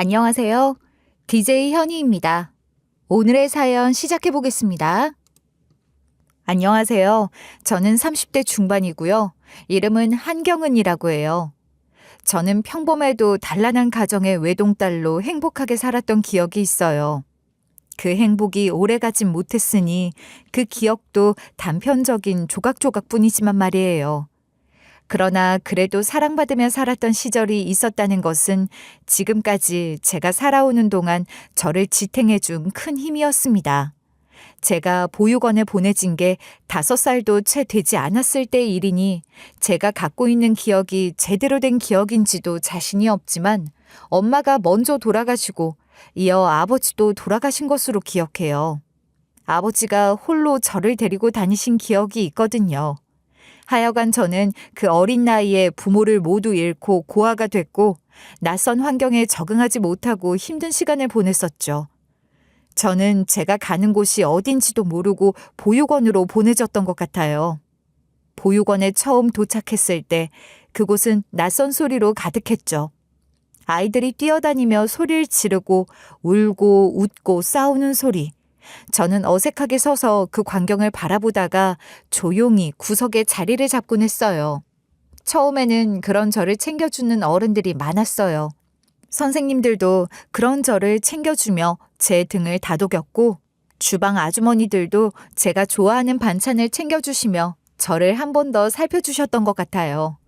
안녕하세요. DJ 현희입니다. 오늘의 사연 시작해 보겠습니다. 안녕하세요. 저는 30대 중반이고요. 이름은 한경은이라고 해요. 저는 평범해도 단란한 가정의 외동딸로 행복하게 살았던 기억이 있어요. 그 행복이 오래가진 못했으니 그 기억도 단편적인 조각조각뿐이지만 말이에요. 그러나 그래도 사랑받으며 살았던 시절이 있었다는 것은 지금까지 제가 살아오는 동안 저를 지탱해준 큰 힘이었습니다. 제가 보육원에 보내진 게 5살도 채 되지 않았을 때의 일이니 제가 갖고 있는 기억이 제대로 된 기억인지도 자신이 없지만 엄마가 먼저 돌아가시고 이어 아버지도 돌아가신 것으로 기억해요. 아버지가 홀로 저를 데리고 다니신 기억이 있거든요. 하여간 저는 그 어린 나이에 부모를 모두 잃고 고아가 됐고 낯선 환경에 적응하지 못하고 힘든 시간을 보냈었죠. 저는 제가 가는 곳이 어딘지도 모르고 보육원으로 보내졌던 것 같아요. 보육원에 처음 도착했을 때 그곳은 낯선 소리로 가득했죠. 아이들이 뛰어다니며 소리를 지르고 울고 웃고 싸우는 소리. 저는 어색하게 서서 그 광경을 바라보다가 조용히 구석에 자리를 잡곤 했어요. 처음에는 그런 저를 챙겨주는 어른들이 많았어요. 선생님들도 그런 저를 챙겨주며 제 등을 다독였고 주방 아주머니들도 제가 좋아하는 반찬을 챙겨주시며 저를 한 번 더 살펴주셨던 것 같아요.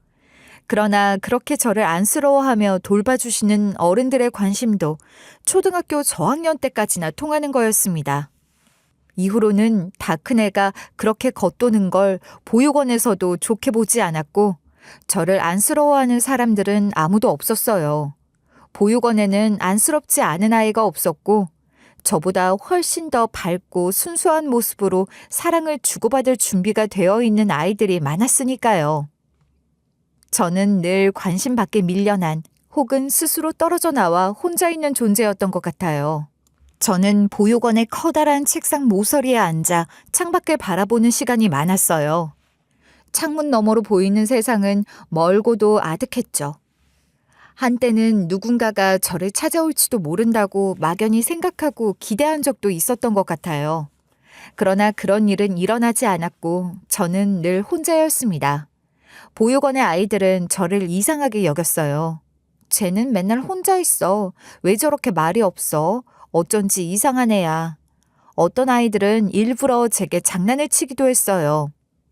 그러나 그렇게 저를 안쓰러워하며 돌봐주시는 어른들의 관심도 초등학교 저학년 때까지나 통하는 거였습니다. 이후로는 다 큰 애가 그렇게 겉도는 걸 보육원에서도 좋게 보지 않았고 저를 안쓰러워하는 사람들은 아무도 없었어요. 보육원에는 안쓰럽지 않은 아이가 없었고 저보다 훨씬 더 밝고 순수한 모습으로 사랑을 주고받을 준비가 되어 있는 아이들이 많았으니까요. 저는 늘 관심 밖에 밀려난 혹은 스스로 떨어져 나와 혼자 있는 존재였던 것 같아요. 저는 보육원의 커다란 책상 모서리에 앉아 창밖을 바라보는 시간이 많았어요. 창문 너머로 보이는 세상은 멀고도 아득했죠. 한때는 누군가가 저를 찾아올지도 모른다고 막연히 생각하고 기대한 적도 있었던 것 같아요. 그러나 그런 일은 일어나지 않았고 저는 늘 혼자였습니다. 보육원의 아이들은 저를 이상하게 여겼어요. 쟤는 맨날 혼자 있어. 왜 저렇게 말이 없어? 어쩐지 이상한 애야. 어떤 아이들은 일부러 제게 장난을 치기도 했어요.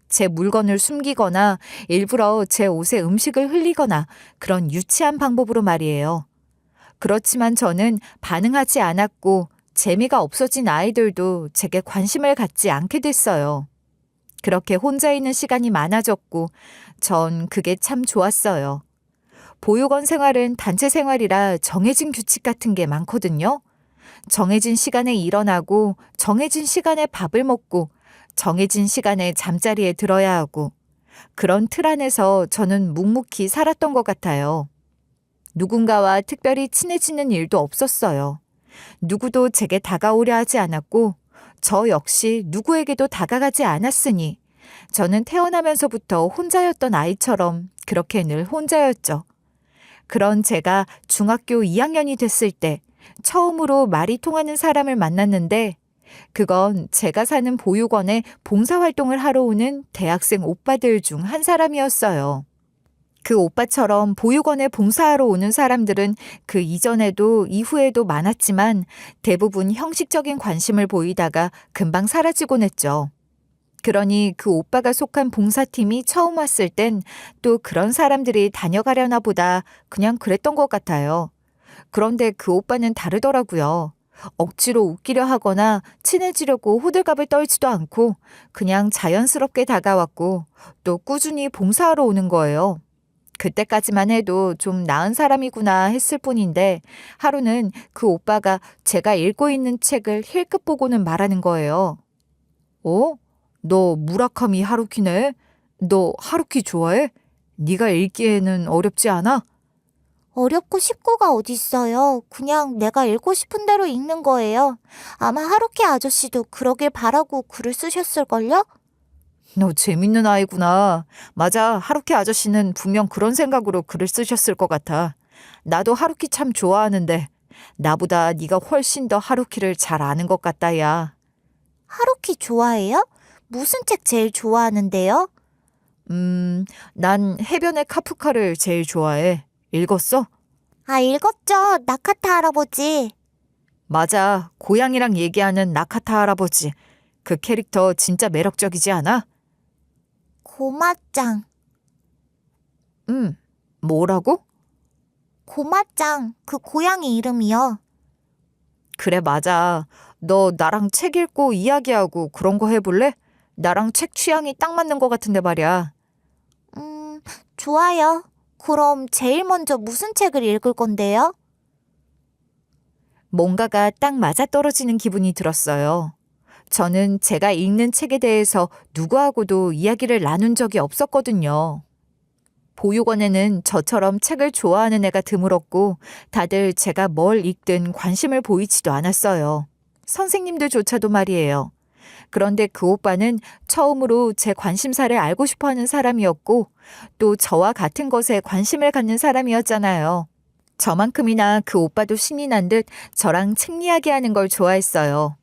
제 물건을 숨기거나 일부러 제 옷에 음식을 흘리거나 그런 유치한 방법으로 말이에요. 그렇지만 저는 반응하지 않았고 재미가 없어진 아이들도 제게 관심을 갖지 않게 됐어요. 그렇게 혼자 있는 시간이 많아졌고 전 그게 참 좋았어요. 보육원 생활은 단체 생활이라 정해진 규칙 같은 게 많거든요. 정해진 시간에 일어나고 정해진 시간에 밥을 먹고 정해진 시간에 잠자리에 들어야 하고 그런 틀 안에서 저는 묵묵히 살았던 것 같아요. 누군가와 특별히 친해지는 일도 없었어요. 누구도 제게 다가오려 하지 않았고 저 역시 누구에게도 다가가지 않았으니 저는 태어나면서부터 혼자였던 아이처럼 그렇게 늘 혼자였죠. 그런 제가 중학교 2학년이 됐을 때 처음으로 말이 통하는 사람을 만났는데 그건 제가 사는 보육원에 봉사활동을 하러 오는 대학생 오빠들 중 한 사람이었어요. 그 오빠처럼 보육원에 봉사하러 오는 사람들은 그 이전에도 이후에도 많았지만 대부분 형식적인 관심을 보이다가 금방 사라지곤 했죠. 그러니 그 오빠가 속한 봉사팀이 처음 왔을 땐 또 그런 사람들이 다녀가려나 보다 그냥 그랬던 것 같아요. 그런데 그 오빠는 다르더라고요. 억지로 웃기려 하거나 친해지려고 호들갑을 떨지도 않고 그냥 자연스럽게 다가왔고 또 꾸준히 봉사하러 오는 거예요. 그때까지만 해도 좀 나은 사람이구나 했을 뿐인데 하루는 그 오빠가 제가 읽고 있는 책을 힐끗 보고는 말하는 거예요. 어? 너 무라카미 하루키네? 너 하루키 좋아해? 네가 읽기에는 어렵지 않아? 어렵고 쉽고가 어딨어요. 그냥 내가 읽고 싶은 대로 읽는 거예요. 아마 하루키 아저씨도 그러길 바라고 글을 쓰셨을걸요? 너 재밌는 아이구나. 맞아, 하루키 아저씨는 분명 그런 생각으로 글을 쓰셨을 것 같아. 나도 하루키 참 좋아하는데 나보다 네가 훨씬 더 하루키를 잘 아는 것 같다, 야. 하루키 좋아해요? 무슨 책 제일 좋아하는데요? 난 해변의 카프카를 제일 좋아해. 읽었어? 아, 읽었죠. 나카타 할아버지. 맞아. 고양이랑 얘기하는 나카타 할아버지. 그 캐릭터 진짜 매력적이지 않아? 고마짱. 뭐라고? 고마짱. 그 고양이 이름이요. 그래, 맞아. 너 나랑 책 읽고 이야기하고 그런 거 해볼래? 나랑 책 취향이 딱 맞는 것 같은데 말이야. 좋아요. 그럼 제일 먼저 무슨 책을 읽을 건데요? 뭔가가 딱 맞아떨어지는 기분이 들었어요. 저는 제가 읽는 책에 대해서 누구하고도 이야기를 나눈 적이 없었거든요. 보육원에는 저처럼 책을 좋아하는 애가 드물었고 다들 제가 뭘 읽든 관심을 보이지도 않았어요. 선생님들조차도 말이에요. 그런데 그 오빠는 처음으로 제 관심사를 알고 싶어하는 사람이었고 또 저와 같은 것에 관심을 갖는 사람이었잖아요. 저만큼이나 그 오빠도 신이 난 듯 저랑 책 이야기하는 걸 좋아했어요.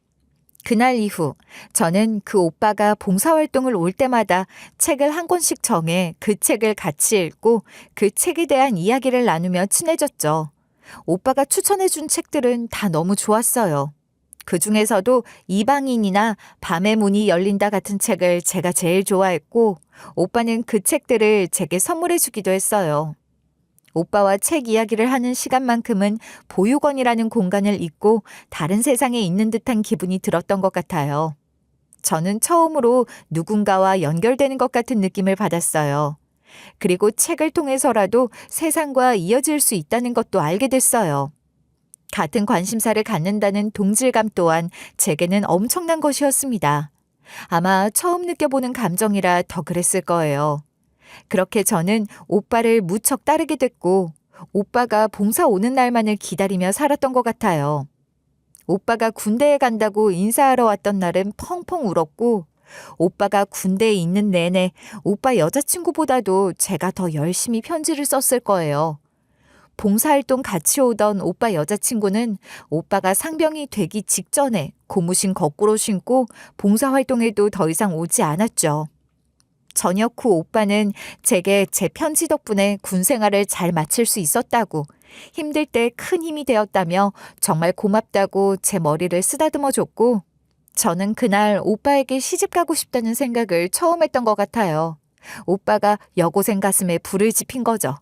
그날 이후 저는 그 오빠가 봉사활동을 올 때마다 책을 한 권씩 정해 그 책을 같이 읽고 그 책에 대한 이야기를 나누며 친해졌죠. 오빠가 추천해준 책들은 다 너무 좋았어요. 그 중에서도 이방인이나 밤의 문이 열린다 같은 책을 제가 제일 좋아했고 오빠는 그 책들을 제게 선물해 주기도 했어요. 오빠와 책 이야기를 하는 시간만큼은 보육원이라는 공간을 잊고 다른 세상에 있는 듯한 기분이 들었던 것 같아요. 저는 처음으로 누군가와 연결되는 것 같은 느낌을 받았어요. 그리고 책을 통해서라도 세상과 이어질 수 있다는 것도 알게 됐어요. 같은 관심사를 갖는다는 동질감 또한 제게는 엄청난 것이었습니다. 아마 처음 느껴보는 감정이라 더 그랬을 거예요. 그렇게 저는 오빠를 무척 따르게 됐고 오빠가 봉사 오는 날만을 기다리며 살았던 것 같아요. 오빠가 군대에 간다고 인사하러 왔던 날은 펑펑 울었고 오빠가 군대에 있는 내내 오빠 여자친구보다도 제가 더 열심히 편지를 썼을 거예요. 봉사활동 같이 오던 오빠 여자친구는 오빠가 상병이 되기 직전에 고무신 거꾸로 신고 봉사활동에도 더 이상 오지 않았죠. 저녁 후 오빠는 제게 제 편지 덕분에 군 생활을 잘 마칠 수 있었다고 힘들 때 큰 힘이 되었다며 정말 고맙다고 제 머리를 쓰다듬어 줬고 저는 그날 오빠에게 시집 가고 싶다는 생각을 처음 했던 것 같아요. 오빠가 여고생 가슴에 불을 지핀 거죠.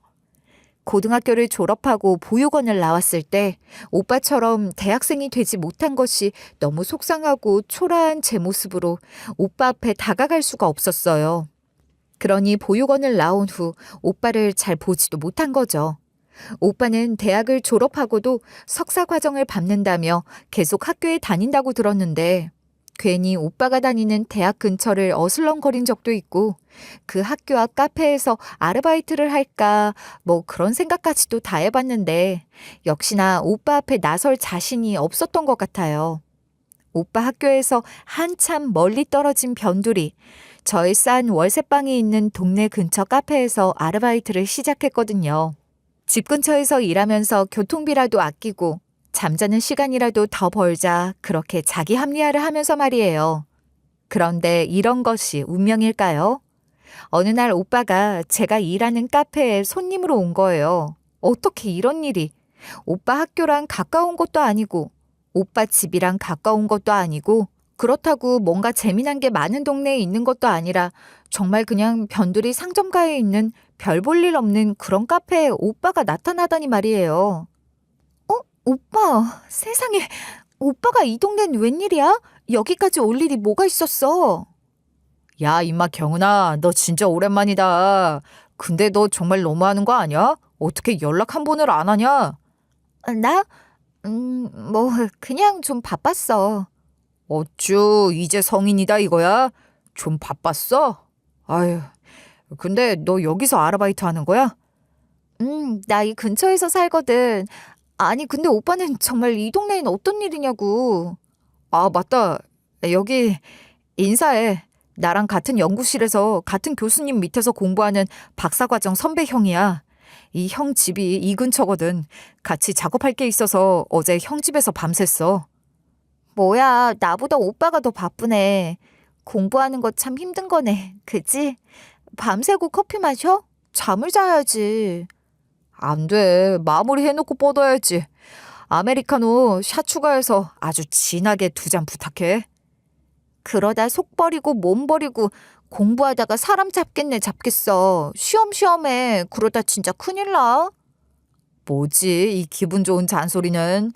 고등학교를 졸업하고 보육원을 나왔을 때 오빠처럼 대학생이 되지 못한 것이 너무 속상하고 초라한 제 모습으로 오빠 앞에 다가갈 수가 없었어요. 그러니 보육원을 나온 후 오빠를 잘 보지도 못한 거죠. 오빠는 대학을 졸업하고도 석사 과정을 밟는다며 계속 학교에 다닌다고 들었는데 괜히 오빠가 다니는 대학 근처를 어슬렁거린 적도 있고 그 학교 앞 카페에서 아르바이트를 할까 뭐 그런 생각까지도 다 해봤는데 역시나 오빠 앞에 나설 자신이 없었던 것 같아요. 오빠 학교에서 한참 멀리 떨어진 변두리, 저의 싼 월세방이 있는 동네 근처 카페에서 아르바이트를 시작했거든요. 집 근처에서 일하면서 교통비라도 아끼고 잠자는 시간이라도 더 벌자 그렇게 자기 합리화를 하면서 말이에요. 그런데 이런 것이 운명일까요? 어느 날 오빠가 제가 일하는 카페에 손님으로 온 거예요. 어떻게 이런 일이? 오빠 학교랑 가까운 것도 아니고 오빠 집이랑 가까운 것도 아니고 그렇다고 뭔가 재미난 게 많은 동네에 있는 것도 아니라 정말 그냥 변두리 상점가에 있는 별 볼 일 없는 그런 카페에 오빠가 나타나다니 말이에요. 오빠, 세상에, 오빠가 이 동네는 웬일이야? 여기까지 올 일이 뭐가 있었어? 야, 임마 경은아, 너 진짜 오랜만이다. 근데 너 정말 너무하는 거 아니야? 어떻게 연락 한 번을 안 하냐? 나? 뭐 그냥 좀 바빴어. 어쭈, 이제 성인이다 이거야? 좀 바빴어? 아유, 근데 너 여기서 아르바이트 하는 거야? 나 이 근처에서 살거든. 아니, 근데 오빠는 정말 이 동네엔 어떤 일이냐고. 아, 맞다. 여기 인사해. 나랑 같은 연구실에서 같은 교수님 밑에서 공부하는 박사과정 선배 형이야. 이 형 집이 이 근처거든. 같이 작업할 게 있어서 어제 형 집에서 밤샜어. 뭐야, 나보다 오빠가 더 바쁘네. 공부하는 거 참 힘든 거네. 그치? 밤새고 커피 마셔? 잠을 자야지. 안 돼. 마무리 해놓고 뻗어야지. 아메리카노 샷 추가해서 아주 진하게 2잔 부탁해. 그러다 속 버리고 몸 버리고 공부하다가 사람 잡겠네 잡겠어. 쉬엄쉬엄해. 그러다 진짜 큰일 나. 뭐지, 이 기분 좋은 잔소리는.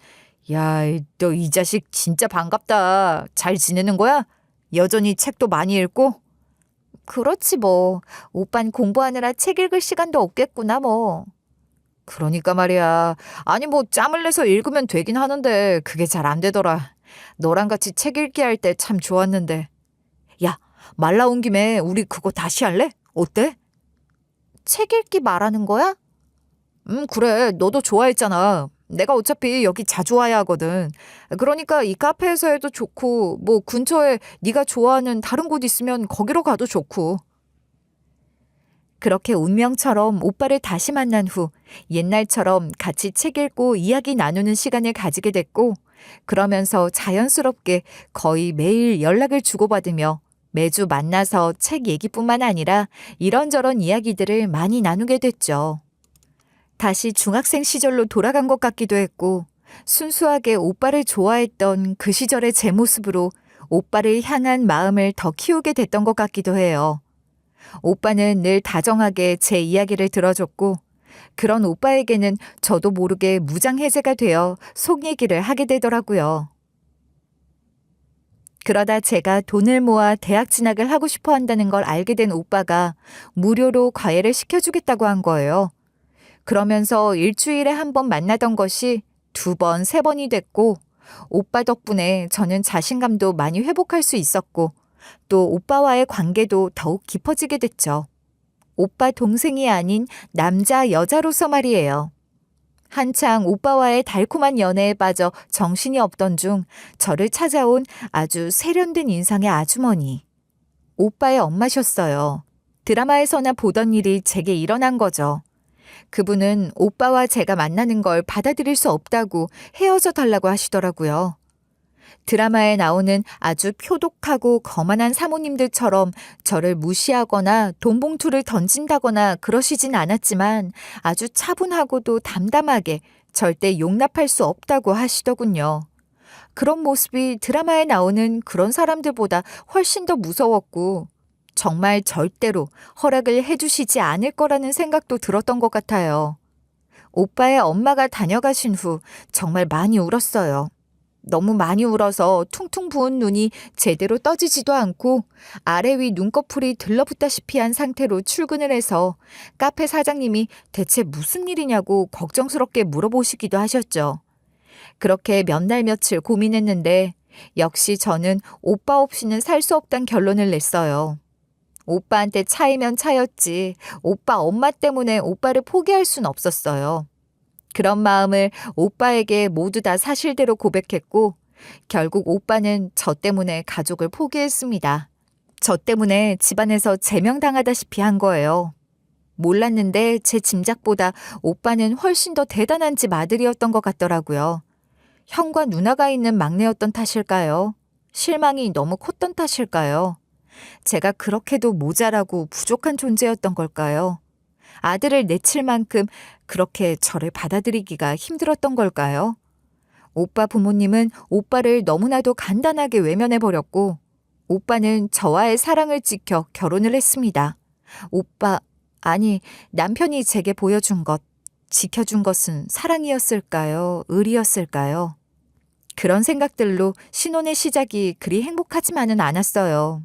야, 너 이 자식 진짜 반갑다. 잘 지내는 거야? 여전히 책도 많이 읽고? 그렇지 뭐. 오빤 공부하느라 책 읽을 시간도 없겠구나 뭐. 그러니까 말이야. 아니 뭐 짬을 내서 읽으면 되긴 하는데 그게 잘 안 되더라. 너랑 같이 책 읽기 할 때 참 좋았는데. 야, 말 나온 김에 우리 그거 다시 할래? 어때? 책 읽기 말하는 거야? 그래. 너도 좋아했잖아. 내가 어차피 여기 자주 와야 하거든. 그러니까 이 카페에서 해도 좋고 뭐 근처에 네가 좋아하는 다른 곳 있으면 거기로 가도 좋고. 그렇게 운명처럼 오빠를 다시 만난 후 옛날처럼 같이 책 읽고 이야기 나누는 시간을 가지게 됐고, 그러면서 자연스럽게 거의 매일 연락을 주고받으며 매주 만나서 책 얘기뿐만 아니라 이런저런 이야기들을 많이 나누게 됐죠. 다시 중학생 시절로 돌아간 것 같기도 했고, 순수하게 오빠를 좋아했던 그 시절의 제 모습으로 오빠를 향한 마음을 더 키우게 됐던 것 같기도 해요. 오빠는 늘 다정하게 제 이야기를 들어줬고, 그런 오빠에게는 저도 모르게 무장해제가 되어 속 얘기를 하게 되더라고요. 그러다 제가 돈을 모아 대학 진학을 하고 싶어 한다는 걸 알게 된 오빠가 무료로 과외를 시켜주겠다고 한 거예요. 그러면서 일주일에 한 번 만나던 것이 2번, 3번이 됐고, 오빠 덕분에 저는 자신감도 많이 회복할 수 있었고, 또 오빠와의 관계도 더욱 깊어지게 됐죠. 오빠 동생이 아닌 남자 여자로서 말이에요. 한창 오빠와의 달콤한 연애에 빠져 정신이 없던 중 저를 찾아온 아주 세련된 인상의 아주머니. 오빠의 엄마셨어요. 드라마에서나 보던 일이 제게 일어난 거죠. 그분은 오빠와 제가 만나는 걸 받아들일 수 없다고 헤어져 달라고 하시더라고요. 드라마에 나오는 아주 표독하고 거만한 사모님들처럼 저를 무시하거나 돈 봉투를 던진다거나 그러시진 않았지만 아주 차분하고도 담담하게 절대 용납할 수 없다고 하시더군요. 그런 모습이 드라마에 나오는 그런 사람들보다 훨씬 더 무서웠고, 정말 절대로 허락을 해주시지 않을 거라는 생각도 들었던 것 같아요. 오빠의 엄마가 다녀가신 후 정말 많이 울었어요. 너무 많이 울어서 퉁퉁 부은 눈이 제대로 떠지지도 않고 아래 위 눈꺼풀이 들러붙다시피 한 상태로 출근을 해서 카페 사장님이 대체 무슨 일이냐고 걱정스럽게 물어보시기도 하셨죠. 그렇게 몇 날 며칠 고민했는데 역시 저는 오빠 없이는 살 수 없단 결론을 냈어요. 오빠한테 차이면 차였지 오빠 엄마 때문에 오빠를 포기할 순 없었어요. 그런 마음을 오빠에게 모두 다 사실대로 고백했고, 결국 오빠는 저 때문에 가족을 포기했습니다. 저 때문에 집안에서 제명당하다시피 한 거예요. 몰랐는데 제 짐작보다 오빠는 훨씬 더 대단한 집 아들이었던 것 같더라고요. 형과 누나가 있는 막내였던 탓일까요? 실망이 너무 컸던 탓일까요? 제가 그렇게도 모자라고 부족한 존재였던 걸까요? 아들을 내칠 만큼 그렇게 저를 받아들이기가 힘들었던 걸까요? 오빠 부모님은 오빠를 너무나도 간단하게 외면해버렸고, 오빠는 저와의 사랑을 지켜 결혼을 했습니다. 아니, 남편이 제게 보여준 것, 지켜준 것은 사랑이었을까요? 의리였을까요? 그런 생각들로 신혼의 시작이 그리 행복하지만은 않았어요.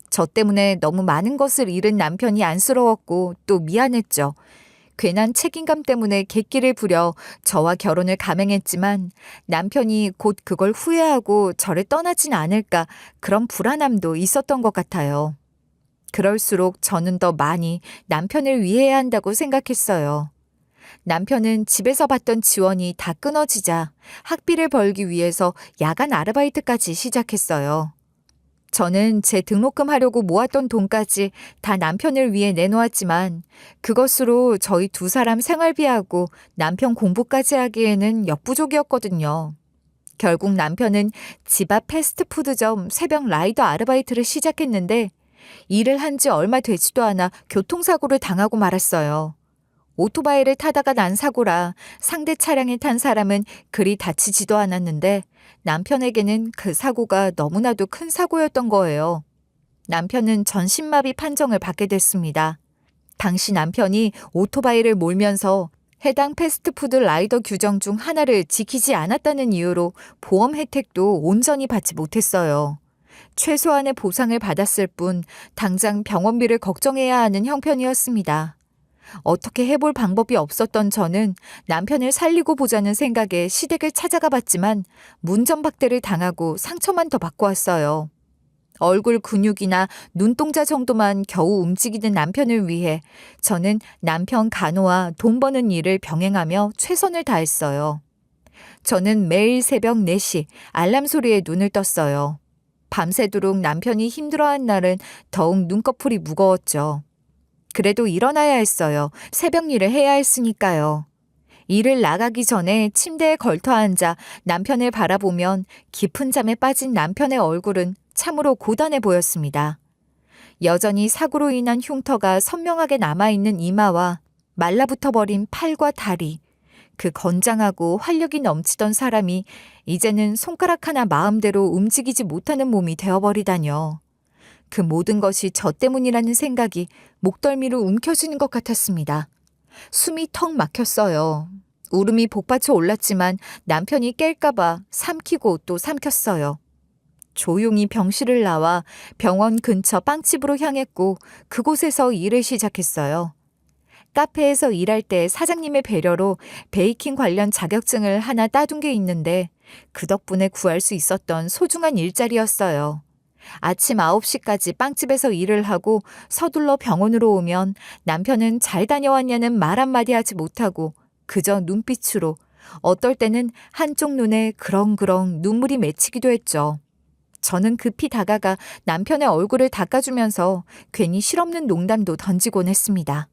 저 때문에 너무 많은 것을 잃은 남편이 안쓰러웠고 또 미안했죠. 괜한 책임감 때문에 객기를 부려 저와 결혼을 감행했지만 남편이 곧 그걸 후회하고 저를 떠나진 않을까 그런 불안함도 있었던 것 같아요. 그럴수록 저는 더 많이 남편을 위해야 한다고 생각했어요. 남편은 집에서 받던 지원이 다 끊어지자 학비를 벌기 위해서 야간 아르바이트까지 시작했어요. 저는 제 등록금 하려고 모았던 돈까지 다 남편을 위해 내놓았지만 그것으로 저희 두 사람 생활비하고 남편 공부까지 하기에는 역부족이었거든요. 결국 남편은 집 앞 패스트푸드점 새벽 라이더 아르바이트를 시작했는데 일을 한 지 얼마 되지도 않아 교통사고를 당하고 말았어요. 오토바이를 타다가 난 사고라 상대 차량에 탄 사람은 그리 다치지도 않았는데 남편에게는 그 사고가 너무나도 큰 사고였던 거예요. 남편은 전신마비 판정을 받게 됐습니다. 당시 남편이 오토바이를 몰면서 해당 패스트푸드 라이더 규정 중 하나를 지키지 않았다는 이유로 보험 혜택도 온전히 받지 못했어요. 최소한의 보상을 받았을 뿐 당장 병원비를 걱정해야 하는 형편이었습니다. 어떻게 해볼 방법이 없었던 저는 남편을 살리고 보자는 생각에 시댁을 찾아가 봤지만 문전박대를 당하고 상처만 더 받고 왔어요. 얼굴 근육이나 눈동자 정도만 겨우 움직이는 남편을 위해 저는 남편 간호와 돈 버는 일을 병행하며 최선을 다했어요. 저는 매일 새벽 4시 알람 소리에 눈을 떴어요. 밤새도록 남편이 힘들어한 날은 더욱 눈꺼풀이 무거웠죠. 그래도 일어나야 했어요. 새벽 일을 해야 했으니까요. 일을 나가기 전에 침대에 걸터 앉아 남편을 바라보면 깊은 잠에 빠진 남편의 얼굴은 참으로 고단해 보였습니다. 여전히 사고로 인한 흉터가 선명하게 남아있는 이마와 말라붙어 버린 팔과 다리, 그 건장하고 활력이 넘치던 사람이 이제는 손가락 하나 마음대로 움직이지 못하는 몸이 되어버리다뇨. 그 모든 것이 저 때문이라는 생각이 목덜미로 움켜쥐는 것 같았습니다. 숨이 턱 막혔어요. 울음이 복받쳐 올랐지만 남편이 깰까봐 삼키고 또 삼켰어요. 조용히 병실을 나와 병원 근처 빵집으로 향했고 그곳에서 일을 시작했어요. 카페에서 일할 때 사장님의 배려로 베이킹 관련 자격증을 하나 따둔 게 있는데 그 덕분에 구할 수 있었던 소중한 일자리였어요. 아침 9시까지 빵집에서 일을 하고 서둘러 병원으로 오면 남편은 잘 다녀왔냐는 말 한마디 하지 못하고 그저 눈빛으로 어떨 때는 한쪽 눈에 그렁그렁 눈물이 맺히기도 했죠. 저는 급히 다가가 남편의 얼굴을 닦아주면서 괜히 실없는 농담도 던지곤 했습니다.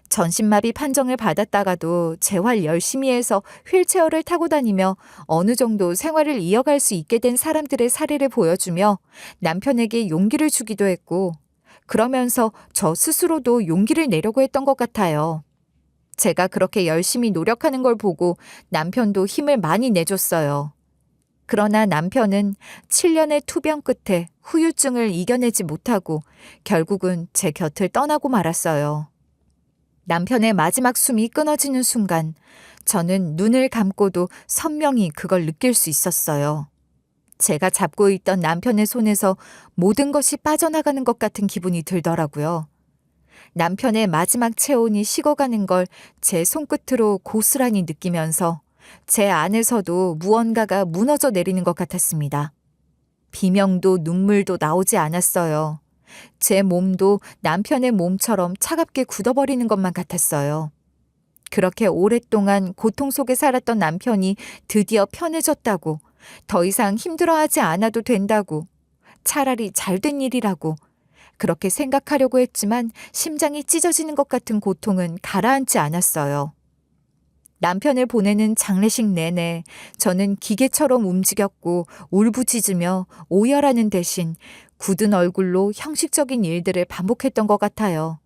전신마비 판정을 받았다가도 재활 열심히 해서 휠체어를 타고 다니며 어느 정도 생활을 이어갈 수 있게 된 사람들의 사례를 보여주며 남편에게 용기를 주기도 했고 그러면서 저 스스로도 용기를 내려고 했던 것 같아요. 제가 그렇게 열심히 노력하는 걸 보고 남편도 힘을 많이 내줬어요. 그러나 남편은 7년의 투병 끝에 후유증을 이겨내지 못하고 결국은 제 곁을 떠나고 말았어요. 남편의 마지막 숨이 끊어지는 순간 저는 눈을 감고도 선명히 그걸 느낄 수 있었어요. 제가 잡고 있던 남편의 손에서 모든 것이 빠져나가는 것 같은 기분이 들더라고요. 남편의 마지막 체온이 식어가는 걸 제 손끝으로 고스란히 느끼면서 제 안에서도 무언가가 무너져 내리는 것 같았습니다. 비명도 눈물도 나오지 않았어요. 제 몸도 남편의 몸처럼 차갑게 굳어버리는 것만 같았어요. 그렇게 오랫동안 고통 속에 살았던 남편이 드디어 편해졌다고, 더 이상 힘들어하지 않아도 된다고, 차라리 잘된 일이라고 그렇게 생각하려고 했지만 심장이 찢어지는 것 같은 고통은 가라앉지 않았어요. 남편을 보내는 장례식 내내 저는 기계처럼 움직였고 울부짖으며 오열하는 대신 굳은 얼굴로 형식적인 일들을 반복했던 것 같아요.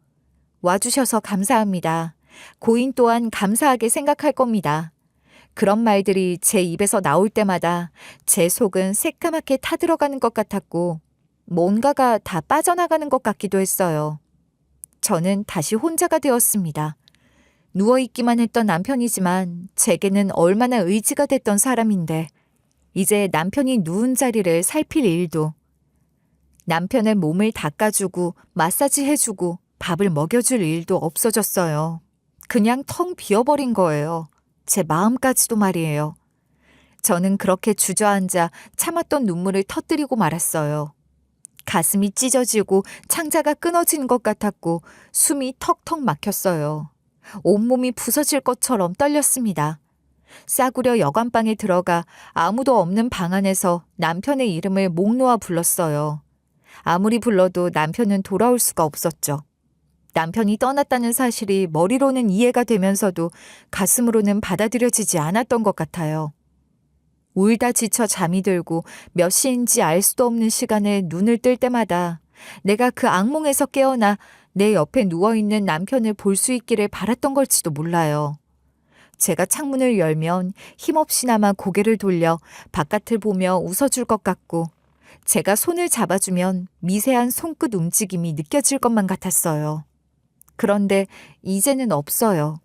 와주셔서 감사합니다. 고인 또한 감사하게 생각할 겁니다. 그런 말들이 제 입에서 나올 때마다 제 속은 새까맣게 타들어가는 것 같았고 뭔가가 다 빠져나가는 것 같기도 했어요. 저는 다시 혼자가 되었습니다. 누워있기만 했던 남편이지만 제게는 얼마나 의지가 됐던 사람인데 이제 남편이 누운 자리를 살필 일도, 남편의 몸을 닦아주고 마사지해주고 밥을 먹여줄 일도 없어졌어요. 그냥 텅 비어버린 거예요. 제 마음까지도 말이에요. 저는 그렇게 주저앉아 참았던 눈물을 터뜨리고 말았어요. 가슴이 찢어지고 창자가 끊어진 것 같았고 숨이 턱턱 막혔어요. 온몸이 부서질 것처럼 떨렸습니다. 싸구려 여관방에 들어가 아무도 없는 방 안에서 남편의 이름을 목 놓아 불렀어요. 아무리 불러도 남편은 돌아올 수가 없었죠. 남편이 떠났다는 사실이 머리로는 이해가 되면서도 가슴으로는 받아들여지지 않았던 것 같아요. 울다 지쳐 잠이 들고 몇 시인지 알 수도 없는 시간에 눈을 뜰 때마다 내가 그 악몽에서 깨어나 내 옆에 누워있는 남편을 볼 수 있기를 바랐던 걸지도 몰라요. 제가 창문을 열면 힘없이나마 고개를 돌려 바깥을 보며 웃어줄 것 같고 제가 손을 잡아주면 미세한 손끝 움직임이 느껴질 것만 같았어요. 그런데 이제는 없어요.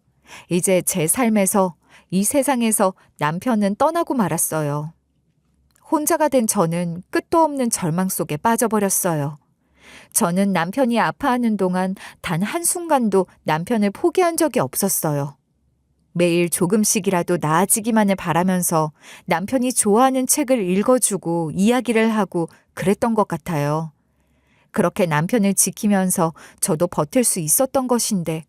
이제 제 삶에서, 이 세상에서 남편은 떠나고 말았어요. 혼자가 된 저는 끝도 없는 절망 속에 빠져버렸어요. 저는 남편이 아파하는 동안 단 한순간도 남편을 포기한 적이 없었어요. 매일 조금씩이라도 나아지기만을 바라면서 남편이 좋아하는 책을 읽어주고 이야기를 하고 그랬던 것 같아요. 그렇게 남편을 지키면서 저도 버틸 수 있었던 것인데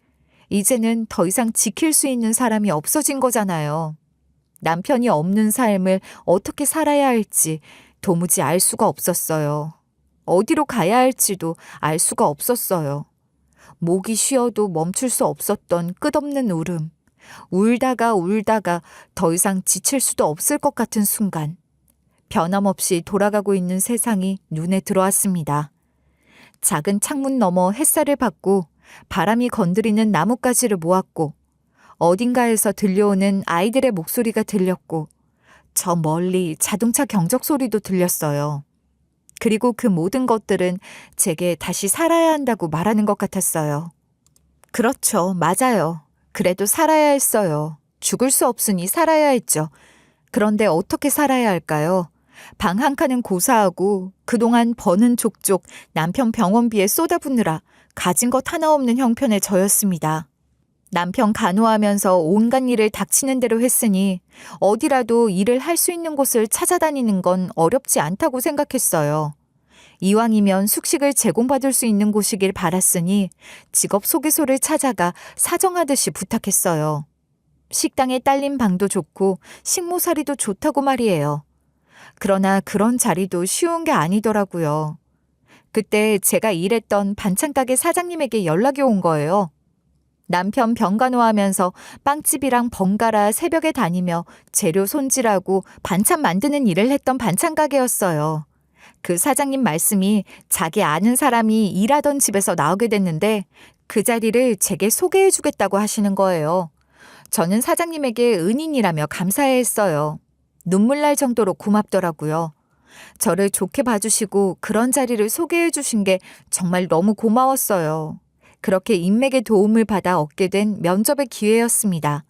이제는 더 이상 지킬 수 있는 사람이 없어진 거잖아요. 남편이 없는 삶을 어떻게 살아야 할지 도무지 알 수가 없었어요. 어디로 가야 할지도 알 수가 없었어요. 목이 쉬어도 멈출 수 없었던 끝없는 울음. 울다가 더 이상 지칠 수도 없을 것 같은 순간. 변함없이 돌아가고 있는 세상이 눈에 들어왔습니다. 작은 창문 너머 햇살을 받고 바람이 건드리는 나뭇가지를 모았고 어딘가에서 들려오는 아이들의 목소리가 들렸고 저 멀리 자동차 경적 소리도 들렸어요. 그리고 그 모든 것들은 제게 다시 살아야 한다고 말하는 것 같았어요. 그렇죠. 맞아요. 그래도 살아야 했어요. 죽을 수 없으니 살아야 했죠. 그런데 어떻게 살아야 할까요? 방 한 칸은 고사하고 그동안 버는 족족 남편 병원비에 쏟아붓느라 가진 것 하나 없는 형편에 저였습니다. 남편 간호하면서 온갖 일을 닥치는 대로 했으니 어디라도 일을 할 수 있는 곳을 찾아다니는 건 어렵지 않다고 생각했어요. 이왕이면 숙식을 제공받을 수 있는 곳이길 바랐으니 직업 소개소를 찾아가 사정하듯이 부탁했어요. 식당에 딸린 방도 좋고 식모살이도 좋다고 말이에요. 그러나 그런 자리도 쉬운 게 아니더라고요. 그때 제가 일했던 반찬가게 사장님에게 연락이 온 거예요. 남편 병간호하면서 빵집이랑 번갈아 새벽에 다니며 재료 손질하고 반찬 만드는 일을 했던 반찬가게였어요. 그 사장님 말씀이 자기 아는 사람이 일하던 집에서 나오게 됐는데 그 자리를 제게 소개해 주겠다고 하시는 거예요. 저는 사장님에게 은인이라며 감사해 했어요. 눈물 날 정도로 고맙더라고요. 저를 좋게 봐주시고 그런 자리를 소개해 주신 게 정말 너무 고마웠어요. 그렇게 인맥의 도움을 받아 얻게 된 면접의 기회였습니다.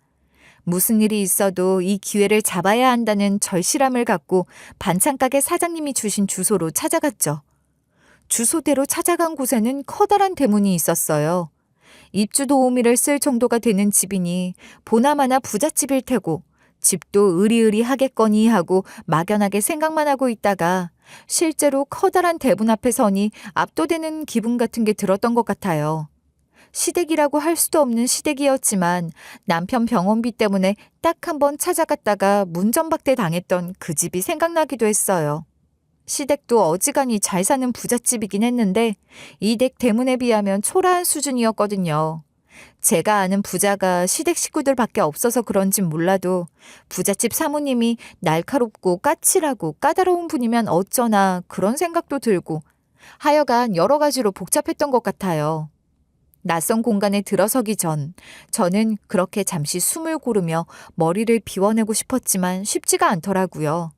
무슨 일이 있어도 이 기회를 잡아야 한다는 절실함을 갖고 반찬가게 사장님이 주신 주소로 찾아갔죠. 주소대로 찾아간 곳에는 커다란 대문이 있었어요. 입주 도우미를 쓸 정도가 되는 집이니 보나마나 부잣집일 테고 집도 으리으리하겠거니 하고 막연하게 생각만 하고 있다가 실제로 커다란 대문 앞에 서니 압도되는 기분 같은 게 들었던 것 같아요. 시댁이라고 할 수도 없는 시댁이었지만 남편 병원비 때문에 딱 한 번 찾아갔다가 문전박대 당했던 그 집이 생각나기도 했어요. 시댁도 어지간히 잘 사는 부잣집이긴 했는데 이 댁 대문에 비하면 초라한 수준이었거든요. 제가 아는 부자가 시댁 식구들밖에 없어서 그런진 몰라도 부잣집 사모님이 날카롭고 까칠하고 까다로운 분이면 어쩌나 그런 생각도 들고 하여간 여러 가지로 복잡했던 것 같아요. 낯선 공간에 들어서기 전 저는 그렇게 잠시 숨을 고르며 머리를 비워내고 싶었지만 쉽지가 않더라고요.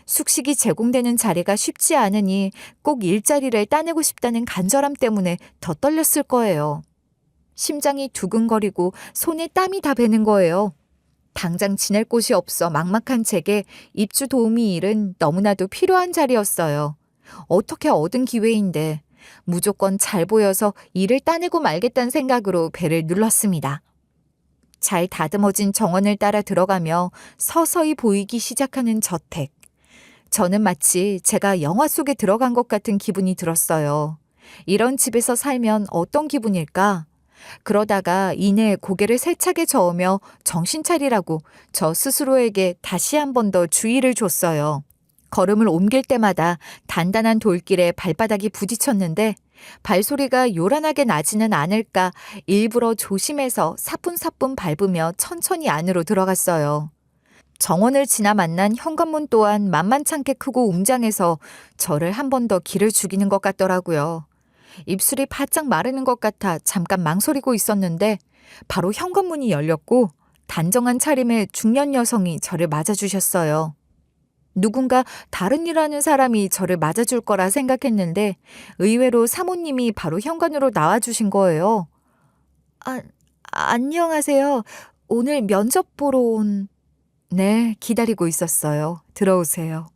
숙식이 제공되는 자리가 쉽지 않으니 꼭 일자리를 따내고 싶다는 간절함 때문에 더 떨렸을 거예요. 심장이 두근거리고 손에 땀이 다 배는 거예요. 당장 지낼 곳이 없어 막막한 제게 입주 도우미 일은 너무나도 필요한 자리였어요. 어떻게 얻은 기회인데 무조건 잘 보여서 일을 따내고 말겠다는 생각으로 배를 눌렀습니다. 잘 다듬어진 정원을 따라 들어가며 서서히 보이기 시작하는 저택. 저는 마치 제가 영화 속에 들어간 것 같은 기분이 들었어요. 이런 집에서 살면 어떤 기분일까? 그러다가 이내 고개를 세차게 저으며 정신 차리라고 저 스스로에게 다시 한 번 더 주의를 줬어요. 걸음을 옮길 때마다 단단한 돌길에 발바닥이 부딪혔는데 발소리가 요란하게 나지는 않을까 일부러 조심해서 사뿐사뿐 밟으며 천천히 안으로 들어갔어요. 정원을 지나 만난 현관문 또한 만만찮게 크고 웅장해서 저를 한 번 더 기를 죽이는 것 같더라고요. 입술이 바짝 마르는 것 같아 잠깐 망설이고 있었는데 바로 현관문이 열렸고 단정한 차림의 중년 여성이 저를 맞아주셨어요. 누군가 다른 일 하는 사람이 저를 맞아줄 거라 생각했는데 의외로 사모님이 바로 현관으로 나와주신 거예요. 아, 안녕하세요. 오늘 면접 보러 온... 네, 기다리고 있었어요. 들어오세요.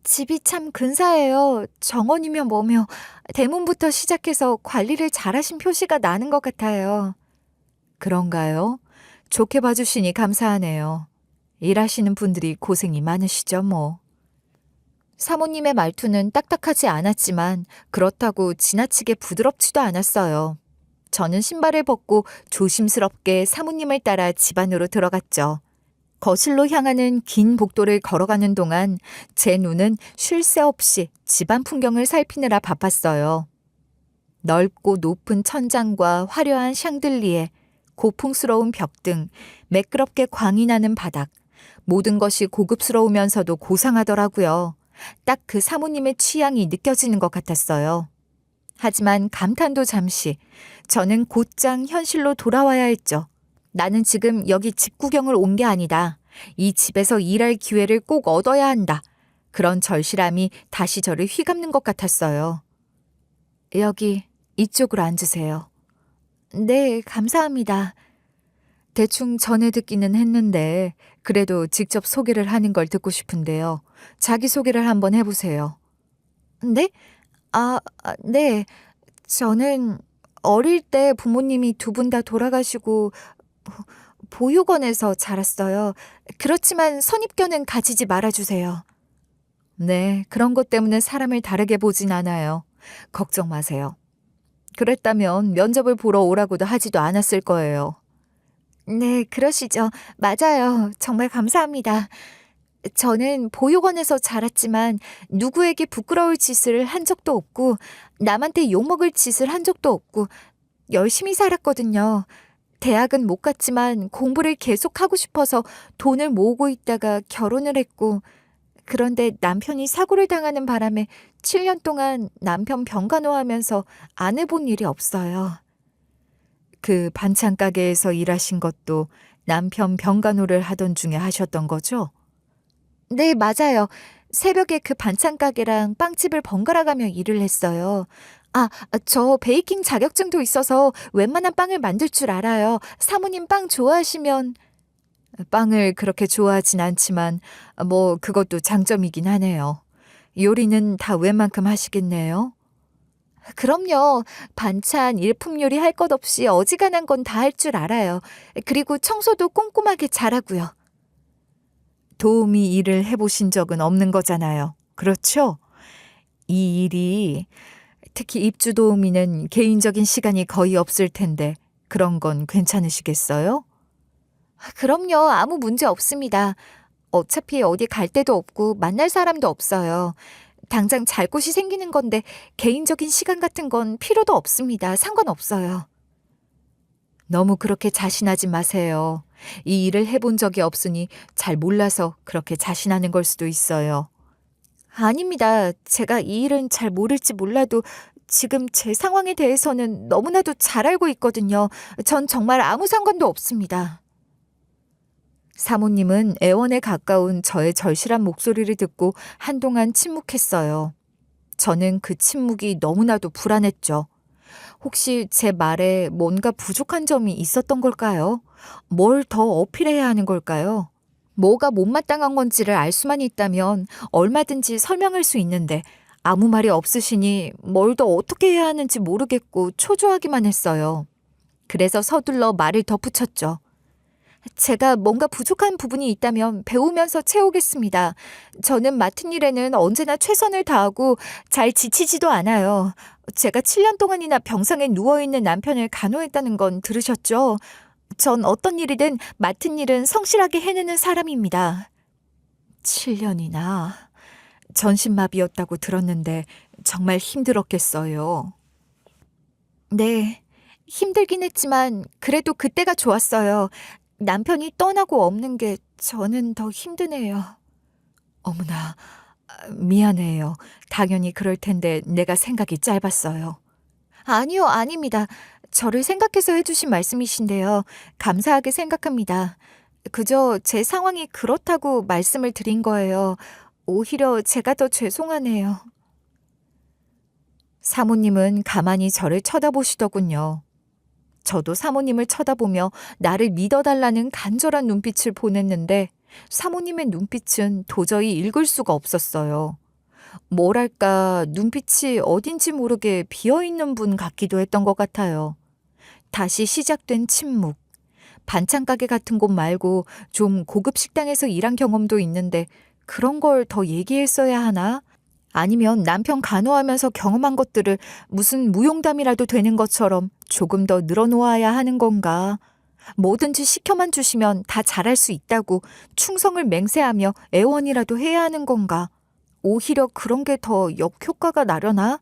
집이 참 근사해요. 정원이며 뭐며 대문부터 시작해서 관리를 잘하신 표시가 나는 것 같아요. 그런가요? 좋게 봐주시니 감사하네요. 일하시는 분들이 고생이 많으시죠, 뭐. 사모님의 말투는 딱딱하지 않았지만 그렇다고 지나치게 부드럽지도 않았어요. 저는 신발을 벗고 조심스럽게 사모님을 따라 집 안으로 들어갔죠. 거실로 향하는 긴 복도를 걸어가는 동안 제 눈은 쉴 새 없이 집안 풍경을 살피느라 바빴어요. 넓고 높은 천장과 화려한 샹들리에, 고풍스러운 벽등, 매끄럽게 광이 나는 바닥, 모든 것이 고급스러우면서도 고상하더라고요. 딱 그 사모님의 취향이 느껴지는 것 같았어요. 하지만 감탄도 잠시, 저는 곧장 현실로 돌아와야 했죠. 나는 지금 여기 집 구경을 온 게 아니다. 이 집에서 일할 기회를 꼭 얻어야 한다. 그런 절실함이 다시 저를 휘감는 것 같았어요. 여기 이쪽으로 앉으세요. 네, 감사합니다. 대충 전에 듣기는 했는데 그래도 직접 소개를 하는 걸 듣고 싶은데요. 자기소개를 한번 해보세요. 네? 네. 저는 어릴 때 부모님이 두 분 다 돌아가시고 보육원에서 자랐어요. 그렇지만 선입견은 가지지 말아주세요. 네, 그런 것 때문에 사람을 다르게 보진 않아요. 걱정 마세요. 그랬다면 면접을 보러 오라고도 하지도 않았을 거예요. 네, 그러시죠. 맞아요. 정말 감사합니다. 저는 보육원에서 자랐지만 누구에게 부끄러울 짓을 한 적도 없고 남한테 욕먹을 짓을 한 적도 없고 열심히 살았거든요. 대학은 못 갔지만 공부를 계속하고 싶어서 돈을 모으고 있다가 결혼을 했고 그런데 남편이 사고를 당하는 바람에 7년 동안 남편 병간호하면서 안 해본 일이 없어요. 그 반찬 가게에서 일하신 것도 남편 병간호를 하던 중에 하셨던 거죠? 네, 맞아요. 새벽에 그 반찬 가게랑 빵집을 번갈아 가며 일을 했어요. 저 베이킹 자격증도 있어서 웬만한 빵을 만들 줄 알아요. 사모님 빵 좋아하시면... 빵을 그렇게 좋아하진 않지만 뭐 그것도 장점이긴 하네요. 요리는 다 웬만큼 하시겠네요. 그럼요. 반찬, 일품 요리 할 것 없이 어지간한 건 다 할 줄 알아요. 그리고 청소도 꼼꼼하게 잘하고요. 도우미 일을 해보신 적은 없는 거잖아요. 그렇죠? 이 일이 특히 입주 도우미는 개인적인 시간이 거의 없을 텐데 그런 건 괜찮으시겠어요? 그럼요. 아무 문제 없습니다. 어차피 어디 갈 데도 없고 만날 사람도 없어요. 당장 잘 곳이 생기는 건데 개인적인 시간 같은 건 필요도 없습니다. 상관없어요. 너무 그렇게 자신하지 마세요. 이 일을 해본 적이 없으니 잘 몰라서 그렇게 자신하는 걸 수도 있어요. 아닙니다. 제가 이 일은 잘 모를지 몰라도 지금 제 상황에 대해서는 너무나도 잘 알고 있거든요. 전 정말 아무 상관도 없습니다. 사모님은 애원에 가까운 저의 절실한 목소리를 듣고 한동안 침묵했어요. 저는 그 침묵이 너무나도 불안했죠. 혹시 제 말에 뭔가 부족한 점이 있었던 걸까요? 뭘 더 어필해야 하는 걸까요? 뭐가 못마땅한 건지를 알 수만 있다면 얼마든지 설명할 수 있는데 아무 말이 없으시니 뭘 더 어떻게 해야 하는지 모르겠고 초조하기만 했어요. 그래서 서둘러 말을 덧붙였죠. 제가 뭔가 부족한 부분이 있다면 배우면서 채우겠습니다. 저는 맡은 일에는 언제나 최선을 다하고 잘 지치지도 않아요. 제가 7년 동안이나 병상에 누워있는 남편을 간호했다는 건 들으셨죠? 전 어떤 일이든 맡은 일은 성실하게 해내는 사람입니다. 7년이나 전신마비였다고 들었는데 정말 힘들었겠어요. 네, 힘들긴 했지만 그래도 그때가 좋았어요. 남편이 떠나고 없는 게 저는 더 힘드네요. 어머나, 미안해요. 당연히 그럴 텐데 내가 생각이 짧았어요. 아니요, 아닙니다. 저를 생각해서 해주신 말씀이신데요. 감사하게 생각합니다. 그저 제 상황이 그렇다고 말씀을 드린 거예요. 오히려 제가 더 죄송하네요. 사모님은 가만히 저를 쳐다보시더군요. 저도 사모님을 쳐다보며 나를 믿어달라는 간절한 눈빛을 보냈는데 사모님의 눈빛은 도저히 읽을 수가 없었어요. 뭐랄까, 눈빛이 어딘지 모르게 비어있는 분 같기도 했던 것 같아요. 다시 시작된 침묵. 반찬 가게 같은 곳 말고 좀 고급 식당에서 일한 경험도 있는데 그런 걸 더 얘기했어야 하나? 아니면 남편 간호하면서 경험한 것들을 무슨 무용담이라도 되는 것처럼 조금 더 늘어놓아야 하는 건가? 뭐든지 시켜만 주시면 다 잘할 수 있다고 충성을 맹세하며 애원이라도 해야 하는 건가? 오히려 그런 게 더 역효과가 나려나?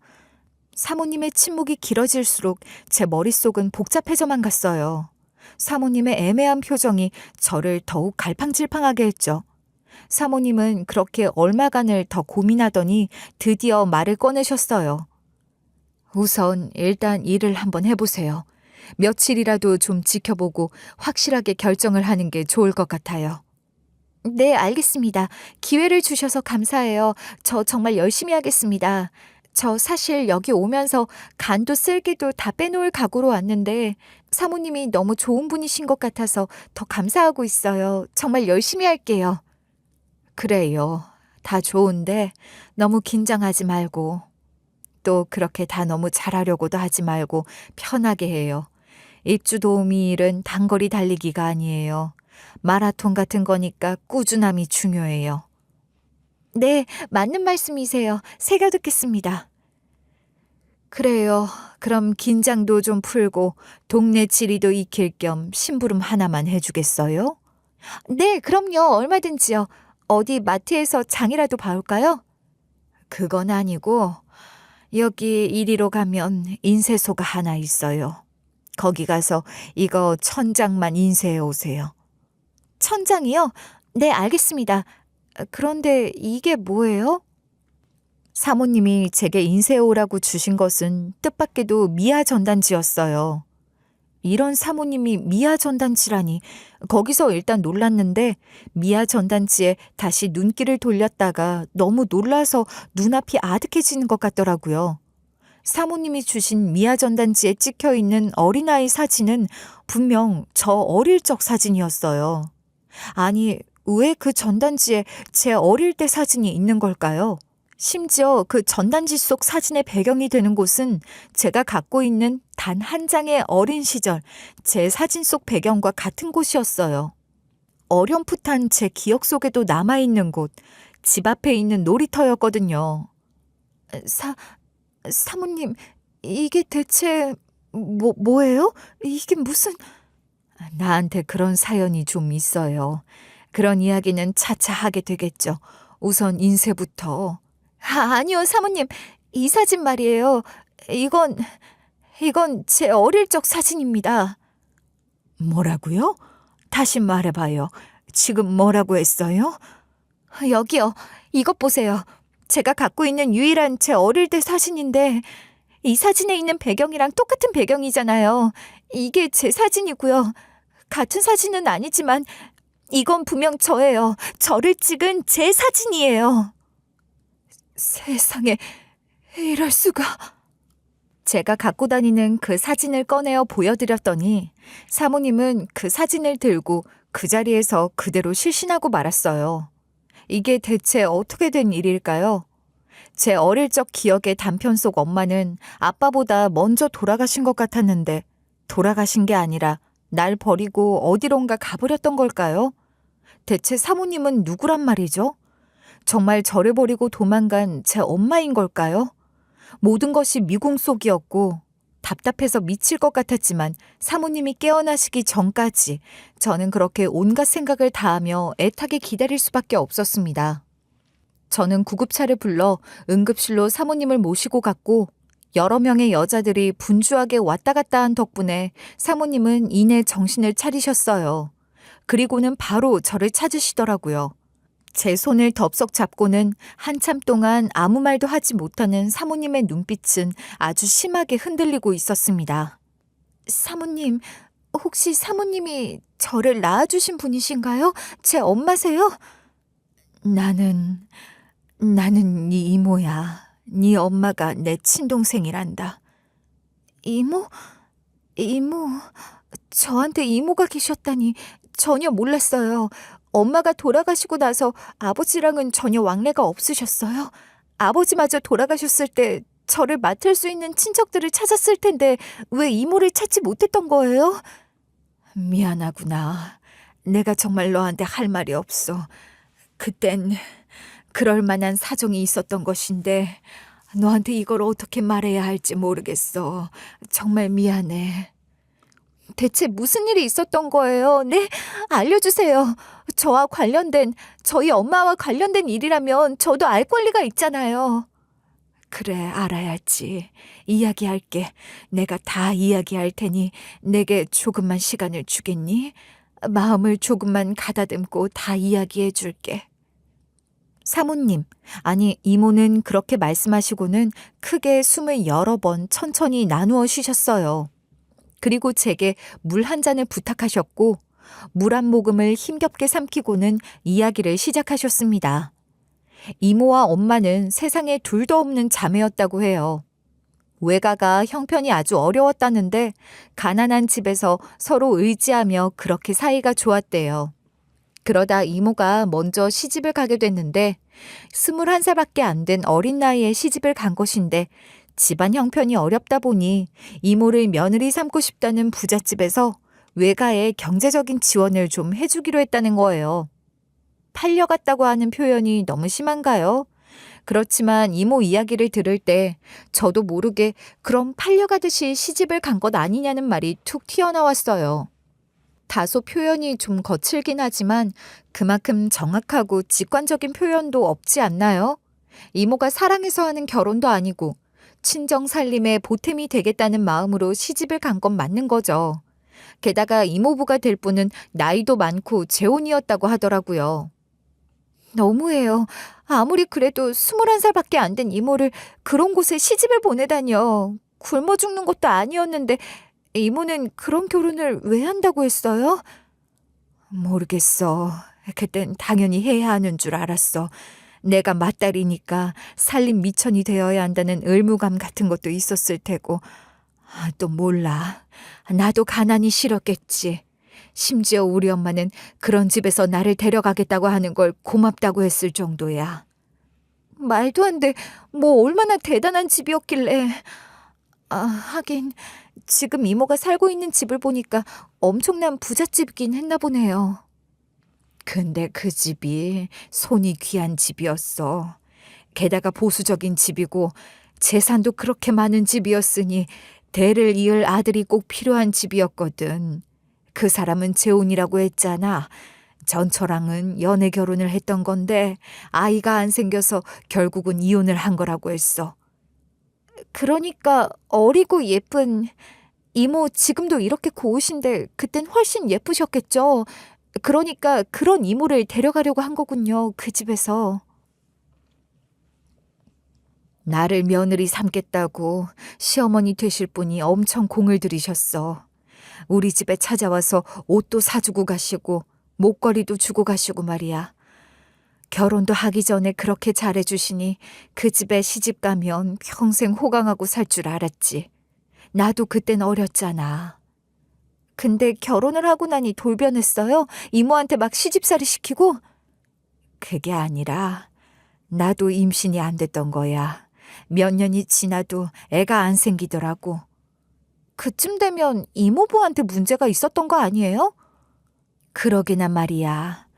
사모님의 침묵이 길어질수록 제 머릿속은 복잡해져만 갔어요. 사모님의 애매한 표정이 저를 더욱 갈팡질팡하게 했죠. 사모님은 그렇게 얼마간을 더 고민하더니 드디어 말을 꺼내셨어요. 우선 일단 일을 한번 해보세요. 며칠이라도 좀 지켜보고 확실하게 결정을 하는 게 좋을 것 같아요. 네, 알겠습니다. 기회를 주셔서 감사해요. 저 정말 열심히 하겠습니다. 저 사실 여기 오면서 간도 쓸기도 다 빼놓을 각오로 왔는데 사모님이 너무 좋은 분이신 것 같아서 더 감사하고 있어요. 정말 열심히 할게요. 그래요. 다 좋은데 너무 긴장하지 말고 또 그렇게 다 너무 잘하려고도 하지 말고 편하게 해요. 입주 도우미 일은 단거리 달리기가 아니에요. 마라톤 같은 거니까 꾸준함이 중요해요. 네, 맞는 말씀이세요. 새겨 듣겠습니다. 그래요. 그럼 긴장도 좀 풀고 동네 지리도 익힐 겸 심부름 하나만 해주겠어요? 네, 그럼요. 얼마든지요. 어디 마트에서 장이라도 봐올까요? 그건 아니고 여기 이리로 가면 인쇄소가 하나 있어요. 거기 가서 이거 1,000장만 인쇄해 오세요. 1,000장이요? 네, 알겠습니다. 그런데 이게 뭐예요? 사모님이 제게 인쇄해 오라고 주신 것은 뜻밖에도 미아 전단지였어요. 이런 사모님이 미아 전단지라니. 거기서 일단 놀랐는데 미아 전단지에 다시 눈길을 돌렸다가 너무 놀라서 눈앞이 아득해지는 것 같더라고요. 사모님이 주신 미아 전단지에 찍혀 있는 어린아이 사진은 분명 저 어릴 적 사진이었어요. 아니, 왜 그 전단지에 제 어릴 때 사진이 있는 걸까요? 심지어 그 전단지 속 사진의 배경이 되는 곳은 제가 갖고 있는 단 한 장의 어린 시절, 제 사진 속 배경과 같은 곳이었어요. 어렴풋한 제 기억 속에도 남아있는 곳, 집 앞에 있는 놀이터였거든요. 사모님, 이게 대체 뭐예요? 이게 무슨... 나한테 그런 사연이 좀 있어요. 그런 이야기는 차차 하게 되겠죠. 우선 인쇄부터. 아니요, 사모님. 이 사진 말이에요. 이건 제 어릴 적 사진입니다. 뭐라고요? 다시 말해봐요. 지금 뭐라고 했어요? 여기요. 이것 보세요. 제가 갖고 있는 유일한 제 어릴 때 사진인데 이 사진에 있는 배경이랑 똑같은 배경이잖아요. 이게 제 사진이고요. 같은 사진은 아니지만 이건 분명 저예요. 저를 찍은 제 사진이에요. 세상에, 이럴 수가. 제가 갖고 다니는 그 사진을 꺼내어 보여드렸더니 사모님은 그 사진을 들고 그 자리에서 그대로 실신하고 말았어요. 이게 대체 어떻게 된 일일까요? 제 어릴 적 기억의 단편 속 엄마는 아빠보다 먼저 돌아가신 것 같았는데 돌아가신 게 아니라 날 버리고 어디론가 가버렸던 걸까요? 대체 사모님은 누구란 말이죠? 정말 저를 버리고 도망간 제 엄마인 걸까요? 모든 것이 미궁 속이었고 답답해서 미칠 것 같았지만 사모님이 깨어나시기 전까지 저는 그렇게 온갖 생각을 다하며 애타게 기다릴 수밖에 없었습니다. 저는 구급차를 불러 응급실로 사모님을 모시고 갔고 여러 명의 여자들이 분주하게 왔다 갔다 한 덕분에 사모님은 이내 정신을 차리셨어요. 그리고는 바로 저를 찾으시더라고요. 제 손을 덥석 잡고는 한참 동안 아무 말도 하지 못하는 사모님의 눈빛은 아주 심하게 흔들리고 있었습니다. 사모님, 혹시 사모님이 저를 낳아주신 분이신가요? 제 엄마세요? 나는 네 이모야. 네 엄마가 내 친동생이란다. 이모? 이모, 저한테 이모가 계셨다니 전혀 몰랐어요. 엄마가 돌아가시고 나서 아버지랑은 전혀 왕래가 없으셨어요? 아버지마저 돌아가셨을 때 저를 맡을 수 있는 친척들을 찾았을 텐데 왜 이모를 찾지 못했던 거예요? 미안하구나. 내가 정말 너한테 할 말이 없어. 그땐 그럴 만한 사정이 있었던 것인데 너한테 이걸 어떻게 말해야 할지 모르겠어. 정말 미안해. 대체 무슨 일이 있었던 거예요? 네? 알려주세요. 저희 엄마와 관련된 일이라면 저도 알 권리가 있잖아요. 그래, 알아야지. 이야기할게. 내가 다 이야기할 테니 내게 조금만 시간을 주겠니? 마음을 조금만 가다듬고 다 이야기해 줄게. 사모님, 아니 이모는 그렇게 말씀하시고는 크게 숨을 여러 번 천천히 나누어 쉬셨어요. 그리고 제게 물 한 잔을 부탁하셨고 물 한 모금을 힘겹게 삼키고는 이야기를 시작하셨습니다. 이모와 엄마는 세상에 둘도 없는 자매였다고 해요. 외가가 형편이 아주 어려웠다는데 가난한 집에서 서로 의지하며 그렇게 사이가 좋았대요. 그러다 이모가 먼저 시집을 가게 됐는데 21살밖에 안 된 어린 나이에 시집을 간 것인데 집안 형편이 어렵다 보니 이모를 며느리 삼고 싶다는 부잣집에서 외가에 경제적인 지원을 좀 해주기로 했다는 거예요. 팔려갔다고 하는 표현이 너무 심한가요? 그렇지만 이모 이야기를 들을 때 저도 모르게 그럼 팔려가듯이 시집을 간 것 아니냐는 말이 툭 튀어나왔어요. 다소 표현이 좀 거칠긴 하지만 그만큼 정확하고 직관적인 표현도 없지 않나요? 이모가 사랑해서 하는 결혼도 아니고 친정 살림에 보탬이 되겠다는 마음으로 시집을 간 건 맞는 거죠. 게다가 이모부가 될 분은 나이도 많고 재혼이었다고 하더라고요. 너무해요. 아무리 그래도 21살밖에 안 된 이모를 그런 곳에 시집을 보내다니요. 굶어 죽는 것도 아니었는데 이모는 그런 결혼을 왜 한다고 했어요? 모르겠어. 그땐 당연히 해야 하는 줄 알았어. 내가 맏딸이니까 살림 미천이 되어야 한다는 의무감 같은 것도 있었을 테고. 또 몰라. 나도 가난이 싫었겠지. 심지어 우리 엄마는 그런 집에서 나를 데려가겠다고 하는 걸 고맙다고 했을 정도야. 말도 안 돼. 뭐 얼마나 대단한 집이었길래. 하긴 지금 이모가 살고 있는 집을 보니까 엄청난 부잣집이긴 했나 보네요. 근데 그 집이 손이 귀한 집이었어. 게다가 보수적인 집이고 재산도 그렇게 많은 집이었으니 대를 이을 아들이 꼭 필요한 집이었거든. 그 사람은 재혼이라고 했잖아. 전처랑은 연애 결혼을 했던 건데 아이가 안 생겨서 결국은 이혼을 한 거라고 했어. 그러니까 어리고 예쁜 이모 지금도 이렇게 고우신데 그땐 훨씬 예쁘셨겠죠. 그러니까 그런 이모를 데려가려고 한 거군요. 그 집에서. 나를 며느리 삼겠다고 시어머니 되실 분이 엄청 공을 들이셨어. 우리 집에 찾아와서 옷도 사주고 가시고 목걸이도 주고 가시고 말이야. 결혼도 하기 전에 그렇게 잘해주시니 그 집에 시집 가면 평생 호강하고 살 줄 알았지. 나도 그땐 어렸잖아. 근데 결혼을 하고 나니 돌변했어요? 이모한테 막 시집살이 시키고? 그게 아니라 나도 임신이 안 됐던 거야. 몇 년이 지나도 애가 안 생기더라고. 그쯤 되면 이모부한테 문제가 있었던 거 아니에요? 그러기나 말이야.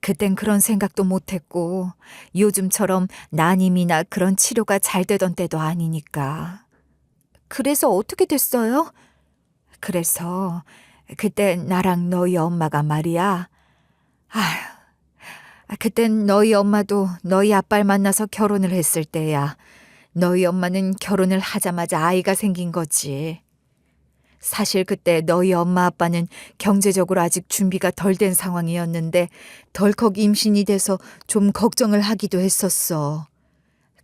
그땐 그런 생각도 못했고 요즘처럼 난임이나 그런 치료가 잘 되던 때도 아니니까. 그래서 어떻게 됐어요? 그래서 그때 나랑 너희 엄마가 말이야. 그땐 너희 엄마도 너희 아빠를 만나서 결혼을 했을 때야. 너희 엄마는 결혼을 하자마자 아이가 생긴 거지. 사실 그때 너희 엄마 아빠는 경제적으로 아직 준비가 덜 된 상황이었는데 덜컥 임신이 돼서 좀 걱정을 하기도 했었어.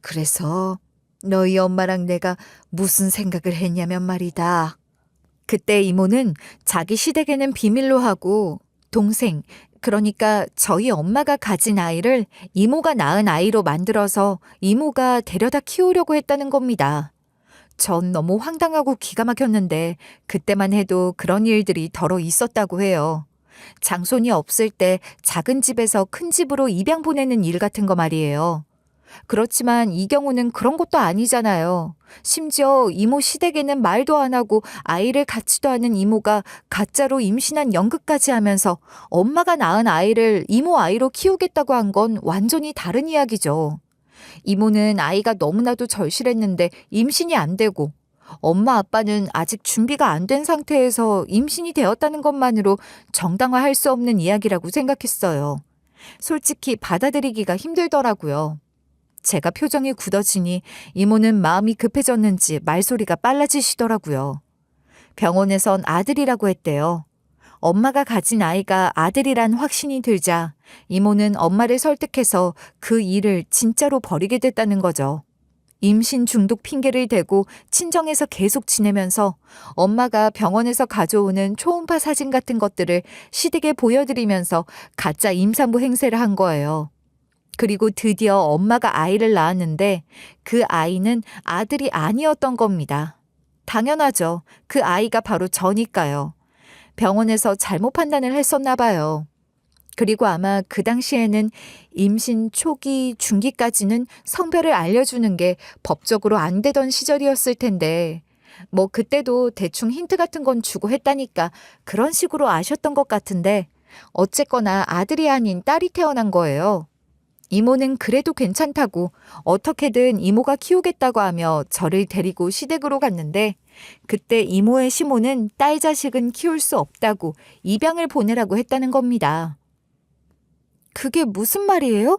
그래서 너희 엄마랑 내가 무슨 생각을 했냐면 말이다. 그때 이모는 자기 시댁에는 비밀로 하고 동생, 그러니까 저희 엄마가 가진 아이를 이모가 낳은 아이로 만들어서 이모가 데려다 키우려고 했다는 겁니다. 전 너무 황당하고 기가 막혔는데 그때만 해도 그런 일들이 더러 있었다고 해요. 장손이 없을 때 작은 집에서 큰 집으로 입양 보내는 일 같은 거 말이에요. 그렇지만 이 경우는 그런 것도 아니잖아요. 심지어 이모 시댁에는 말도 안 하고 아이를 갖지도 않은 이모가 가짜로 임신한 연극까지 하면서 엄마가 낳은 아이를 이모 아이로 키우겠다고 한 건 완전히 다른 이야기죠. 이모는 아이가 너무나도 절실했는데 임신이 안 되고 엄마 아빠는 아직 준비가 안 된 상태에서 임신이 되었다는 것만으로 정당화할 수 없는 이야기라고 생각했어요. 솔직히 받아들이기가 힘들더라고요. 제가 표정이 굳어지니 이모는 마음이 급해졌는지 말소리가 빨라지시더라고요. 병원에선 아들이라고 했대요. 엄마가 가진 아이가 아들이란 확신이 들자 이모는 엄마를 설득해서 그 일을 진짜로 벌이게 됐다는 거죠. 임신 중독 핑계를 대고 친정에서 계속 지내면서 엄마가 병원에서 가져오는 초음파 사진 같은 것들을 시댁에 보여드리면서 가짜 임산부 행세를 한 거예요. 그리고 드디어 엄마가 아이를 낳았는데 그 아이는 아들이 아니었던 겁니다. 당연하죠. 그 아이가 바로 저니까요. 병원에서 잘못 판단을 했었나 봐요. 그리고 아마 그 당시에는 임신 초기, 중기까지는 성별을 알려주는 게 법적으로 안 되던 시절이었을 텐데 뭐 그때도 대충 힌트 같은 건 주고 했다니까 그런 식으로 아셨던 것 같은데 어쨌거나 아들이 아닌 딸이 태어난 거예요. 이모는 그래도 괜찮다고 어떻게든 이모가 키우겠다고 하며 저를 데리고 시댁으로 갔는데 그때 이모의 시모는 딸 자식은 키울 수 없다고 입양을 보내라고 했다는 겁니다. 그게 무슨 말이에요?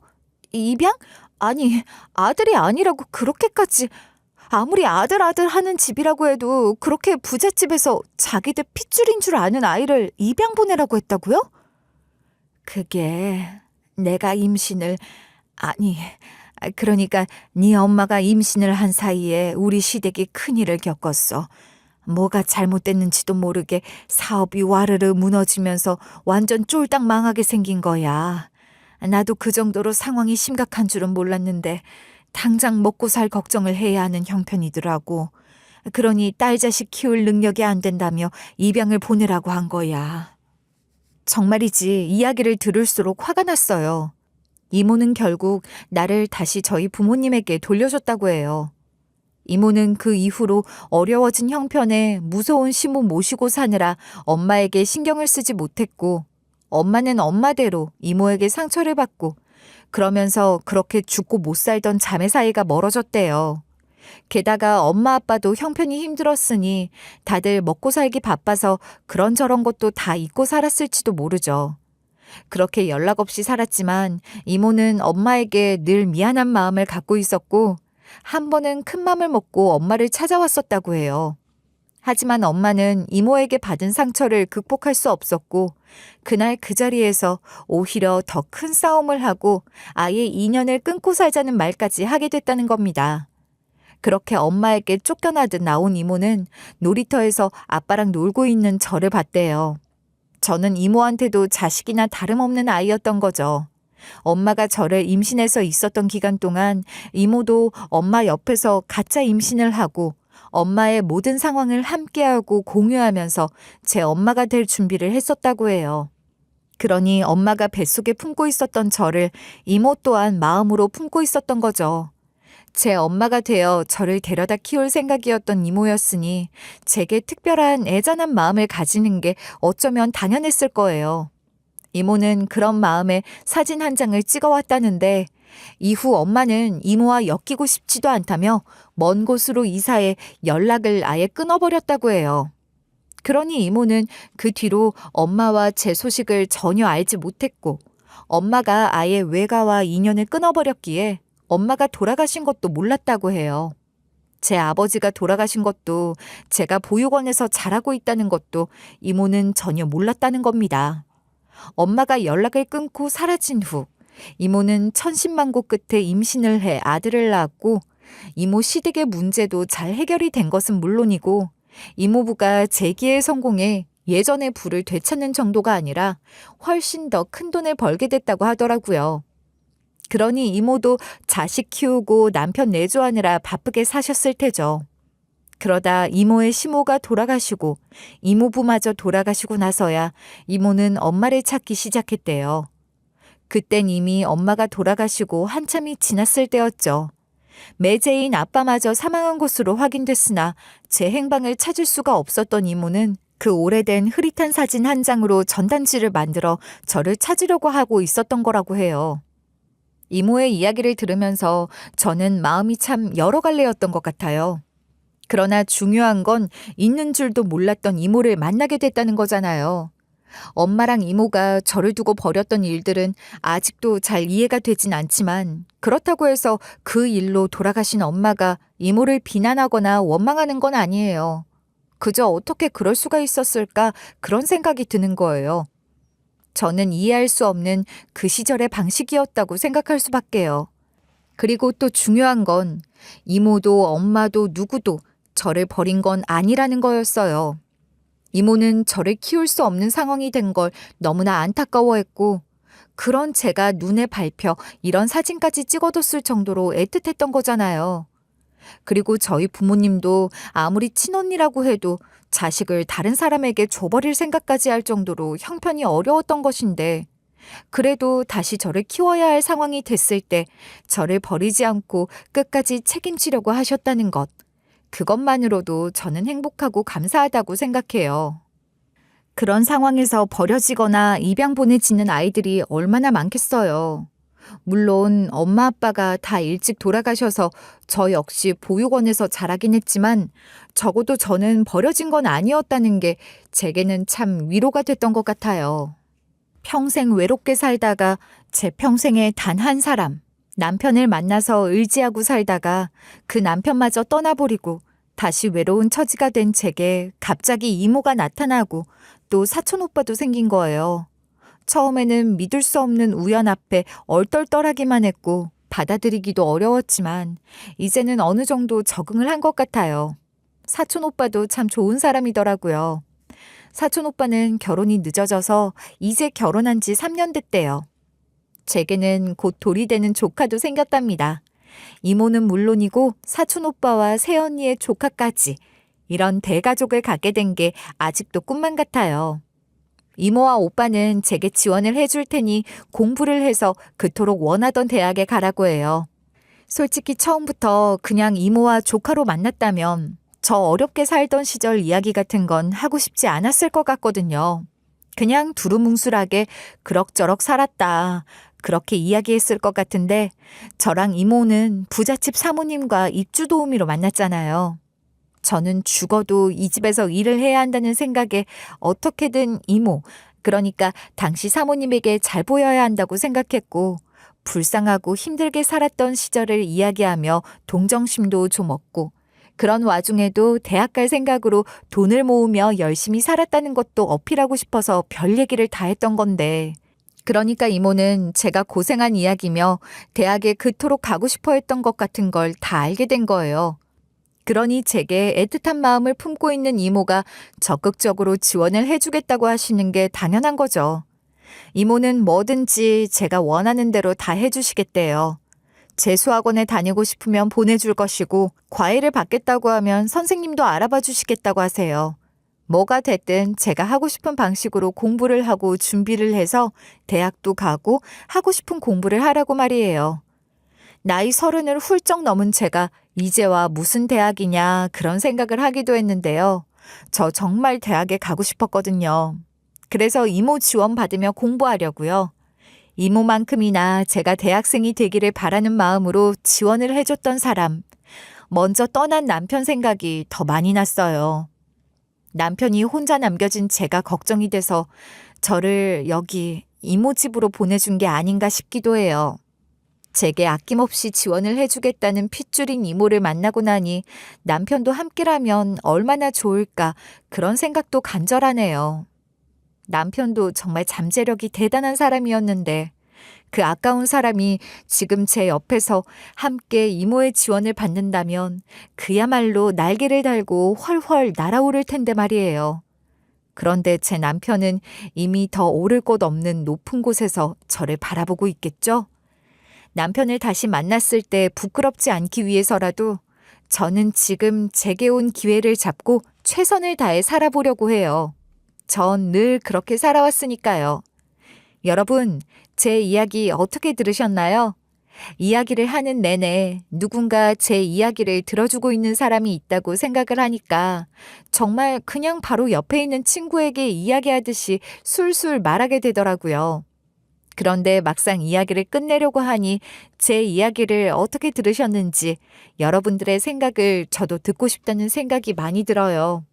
입양? 아니, 아들이 아니라고 그렇게까지. 아무리 아들 하는 집이라고 해도 그렇게 부잣집에서 자기들 핏줄인 줄 아는 아이를 입양 보내라고 했다고요? 그게 내가 임신을 그러니까 네 엄마가 임신을 한 사이에 우리 시댁이 큰일을 겪었어. 뭐가 잘못됐는지도 모르게 사업이 와르르 무너지면서 완전 쫄딱 망하게 생긴 거야. 나도 그 정도로 상황이 심각한 줄은 몰랐는데 당장 먹고 살 걱정을 해야 하는 형편이더라고. 그러니 딸 자식 키울 능력이 안 된다며 입양을 보내라고 한 거야. 정말이지 이야기를 들을수록 화가 났어요. 이모는 결국 나를 다시 저희 부모님에게 돌려줬다고 해요. 이모는 그 이후로 어려워진 형편에 무서운 시모 모시고 사느라 엄마에게 신경을 쓰지 못했고 엄마는 엄마대로 이모에게 상처를 받고 그러면서 그렇게 죽고 못 살던 자매 사이가 멀어졌대요. 게다가 엄마 아빠도 형편이 힘들었으니 다들 먹고 살기 바빠서 그런저런 것도 다 잊고 살았을지도 모르죠. 그렇게 연락 없이 살았지만 이모는 엄마에게 늘 미안한 마음을 갖고 있었고 한 번은 큰 맘을 먹고 엄마를 찾아왔었다고 해요. 하지만 엄마는 이모에게 받은 상처를 극복할 수 없었고 그날 그 자리에서 오히려 더 큰 싸움을 하고 아예 인연을 끊고 살자는 말까지 하게 됐다는 겁니다. 그렇게 엄마에게 쫓겨나듯 나온 이모는 놀이터에서 아빠랑 놀고 있는 저를 봤대요. 저는 이모한테도 자식이나 다름없는 아이였던 거죠. 엄마가 저를 임신해서 있었던 기간 동안 이모도 엄마 옆에서 가짜 임신을 하고 엄마의 모든 상황을 함께하고 공유하면서 제 엄마가 될 준비를 했었다고 해요. 그러니 엄마가 뱃속에 품고 있었던 저를 이모 또한 마음으로 품고 있었던 거죠. 제 엄마가 되어 저를 데려다 키울 생각이었던 이모였으니 제게 특별한 애잔한 마음을 가지는 게 어쩌면 당연했을 거예요. 이모는 그런 마음에 사진 한 장을 찍어왔다는데 이후 엄마는 이모와 엮이고 싶지도 않다며 먼 곳으로 이사해 연락을 아예 끊어버렸다고 해요. 그러니 이모는 그 뒤로 엄마와 제 소식을 전혀 알지 못했고 엄마가 아예 외가와 인연을 끊어버렸기에 엄마가 돌아가신 것도 몰랐다고 해요. 제 아버지가 돌아가신 것도 제가 보육원에서 자라고 있다는 것도 이모는 전혀 몰랐다는 겁니다. 엄마가 연락을 끊고 사라진 후 이모는 천신만고 끝에 임신을 해 아들을 낳았고 이모 시댁의 문제도 잘 해결이 된 것은 물론이고 이모부가 재기에 성공해 예전의 부를 되찾는 정도가 아니라 훨씬 더 큰 돈을 벌게 됐다고 하더라고요. 그러니 이모도 자식 키우고 남편 내조하느라 바쁘게 사셨을 테죠. 그러다 이모의 시모가 돌아가시고 이모부마저 돌아가시고 나서야 이모는 엄마를 찾기 시작했대요. 그땐 이미 엄마가 돌아가시고 한참이 지났을 때였죠. 매제인 아빠마저 사망한 것으로 확인됐으나 제 행방을 찾을 수가 없었던 이모는 그 오래된 흐릿한 사진 한 장으로 전단지를 만들어 저를 찾으려고 하고 있었던 거라고 해요. 이모의 이야기를 들으면서 저는 마음이 참 여러 갈래였던 것 같아요. 그러나 중요한 건 있는 줄도 몰랐던 이모를 만나게 됐다는 거잖아요. 엄마랑 이모가 저를 두고 벌였던 일들은 아직도 잘 이해가 되진 않지만 그렇다고 해서 그 일로 돌아가신 엄마가 이모를 비난하거나 원망하는 건 아니에요. 그저 어떻게 그럴 수가 있었을까 그런 생각이 드는 거예요. 저는 이해할 수 없는 그 시절의 방식이었다고 생각할 수밖에요. 그리고 또 중요한 건 이모도 엄마도 누구도 저를 버린 건 아니라는 거였어요. 이모는 저를 키울 수 없는 상황이 된 걸 너무나 안타까워했고 그런 제가 눈에 밟혀 이런 사진까지 찍어뒀을 정도로 애틋했던 거잖아요. 그리고 저희 부모님도 아무리 친언니라고 해도 자식을 다른 사람에게 줘버릴 생각까지 할 정도로 형편이 어려웠던 것인데 그래도 다시 저를 키워야 할 상황이 됐을 때 저를 버리지 않고 끝까지 책임지려고 하셨다는 것. 그것만으로도 저는 행복하고 감사하다고 생각해요. 그런 상황에서 버려지거나 입양 보내지는 아이들이 얼마나 많겠어요. 물론 엄마 아빠가 다 일찍 돌아가셔서 저 역시 보육원에서 자라긴 했지만 적어도 저는 버려진 건 아니었다는 게 제게는 참 위로가 됐던 것 같아요. 평생 외롭게 살다가 제 평생에 단 한 사람, 남편을 만나서 의지하고 살다가 그 남편마저 떠나버리고 다시 외로운 처지가 된 제게 갑자기 이모가 나타나고 또 사촌 오빠도 생긴 거예요. 처음에는 믿을 수 없는 우연 앞에 얼떨떨하기만 했고 받아들이기도 어려웠지만 이제는 어느 정도 적응을 한 것 같아요. 사촌 오빠도 참 좋은 사람이더라고요. 사촌 오빠는 결혼이 늦어져서 이제 결혼한 지 3년 됐대요. 제게는 곧 돌이 되는 조카도 생겼답니다. 이모는 물론이고 사촌 오빠와 새언니의 조카까지 이런 대가족을 갖게 된 게 아직도 꿈만 같아요. 이모와 오빠는 제게 지원을 해줄 테니 공부를 해서 그토록 원하던 대학에 가라고 해요. 솔직히 처음부터 그냥 이모와 조카로 만났다면 저 어렵게 살던 시절 이야기 같은 건 하고 싶지 않았을 것 같거든요. 그냥 두루뭉술하게 그럭저럭 살았다. 그렇게 이야기했을 것 같은데 저랑 이모는 부잣집 사모님과 입주 도우미로 만났잖아요. 저는 죽어도 이 집에서 일을 해야 한다는 생각에 어떻게든 이모, 그러니까 당시 사모님에게 잘 보여야 한다고 생각했고 불쌍하고 힘들게 살았던 시절을 이야기하며 동정심도 좀 얻고 그런 와중에도 대학 갈 생각으로 돈을 모으며 열심히 살았다는 것도 어필하고 싶어서 별 얘기를 다 했던 건데 그러니까 이모는 제가 고생한 이야기며 대학에 그토록 가고 싶어 했던 것 같은 걸 다 알게 된 거예요. 그러니 제게 애틋한 마음을 품고 있는 이모가 적극적으로 지원을 해주겠다고 하시는 게 당연한 거죠. 이모는 뭐든지 제가 원하는 대로 다 해주시겠대요. 재수학원에 다니고 싶으면 보내줄 것이고 과외를 받겠다고 하면 선생님도 알아봐 주시겠다고 하세요. 뭐가 됐든 제가 하고 싶은 방식으로 공부를 하고 준비를 해서 대학도 가고 하고 싶은 공부를 하라고 말이에요. 나이 30을 훌쩍 넘은 제가 이제와 무슨 대학이냐 그런 생각을 하기도 했는데요. 저 정말 대학에 가고 싶었거든요. 그래서 이모 지원 받으며 공부하려고요. 이모만큼이나 제가 대학생이 되기를 바라는 마음으로 지원을 해줬던 사람. 먼저 떠난 남편 생각이 더 많이 났어요. 남편이 혼자 남겨진 제가 걱정이 돼서 저를 여기 이모 집으로 보내준 게 아닌가 싶기도 해요. 제게 아낌없이 지원을 해주겠다는 핏줄인 이모를 만나고 나니 남편도 함께라면 얼마나 좋을까 그런 생각도 간절하네요. 남편도 정말 잠재력이 대단한 사람이었는데 그 아까운 사람이 지금 제 옆에서 함께 이모의 지원을 받는다면 그야말로 날개를 달고 훨훨 날아오를 텐데 말이에요. 그런데 제 남편은 이미 더 오를 곳 없는 높은 곳에서 저를 바라보고 있겠죠? 남편을 다시 만났을 때 부끄럽지 않기 위해서라도 저는 지금 제게 온 기회를 잡고 최선을 다해 살아보려고 해요. 전 늘 그렇게 살아왔으니까요. 여러분, 제 이야기 어떻게 들으셨나요? 이야기를 하는 내내 누군가 제 이야기를 들어주고 있는 사람이 있다고 생각을 하니까 정말 그냥 바로 옆에 있는 친구에게 이야기하듯이 술술 말하게 되더라고요. 그런데 막상 이야기를 끝내려고 하니 제 이야기를 어떻게 들으셨는지 여러분들의 생각을 저도 듣고 싶다는 생각이 많이 들어요.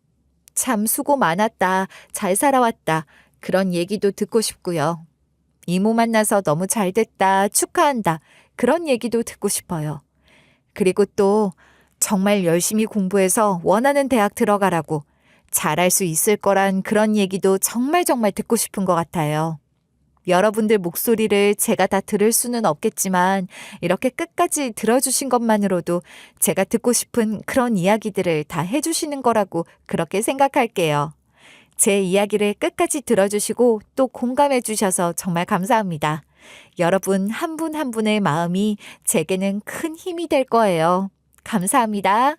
참 수고 많았다, 잘 살아왔다, 그런 얘기도 듣고 싶고요. 이모 만나서 너무 잘 됐다, 축하한다, 그런 얘기도 듣고 싶어요. 그리고 또 정말 열심히 공부해서 원하는 대학 들어가라고 잘할 수 있을 거란 그런 얘기도 정말 듣고 싶은 것 같아요. 여러분들 목소리를 제가 다 들을 수는 없겠지만 이렇게 끝까지 들어주신 것만으로도 제가 듣고 싶은 그런 이야기들을 다 해주시는 거라고 그렇게 생각할게요. 제 이야기를 끝까지 들어주시고 또 공감해 주셔서 정말 감사합니다. 여러분 한 분 한 분의 마음이 제게는 큰 힘이 될 거예요. 감사합니다.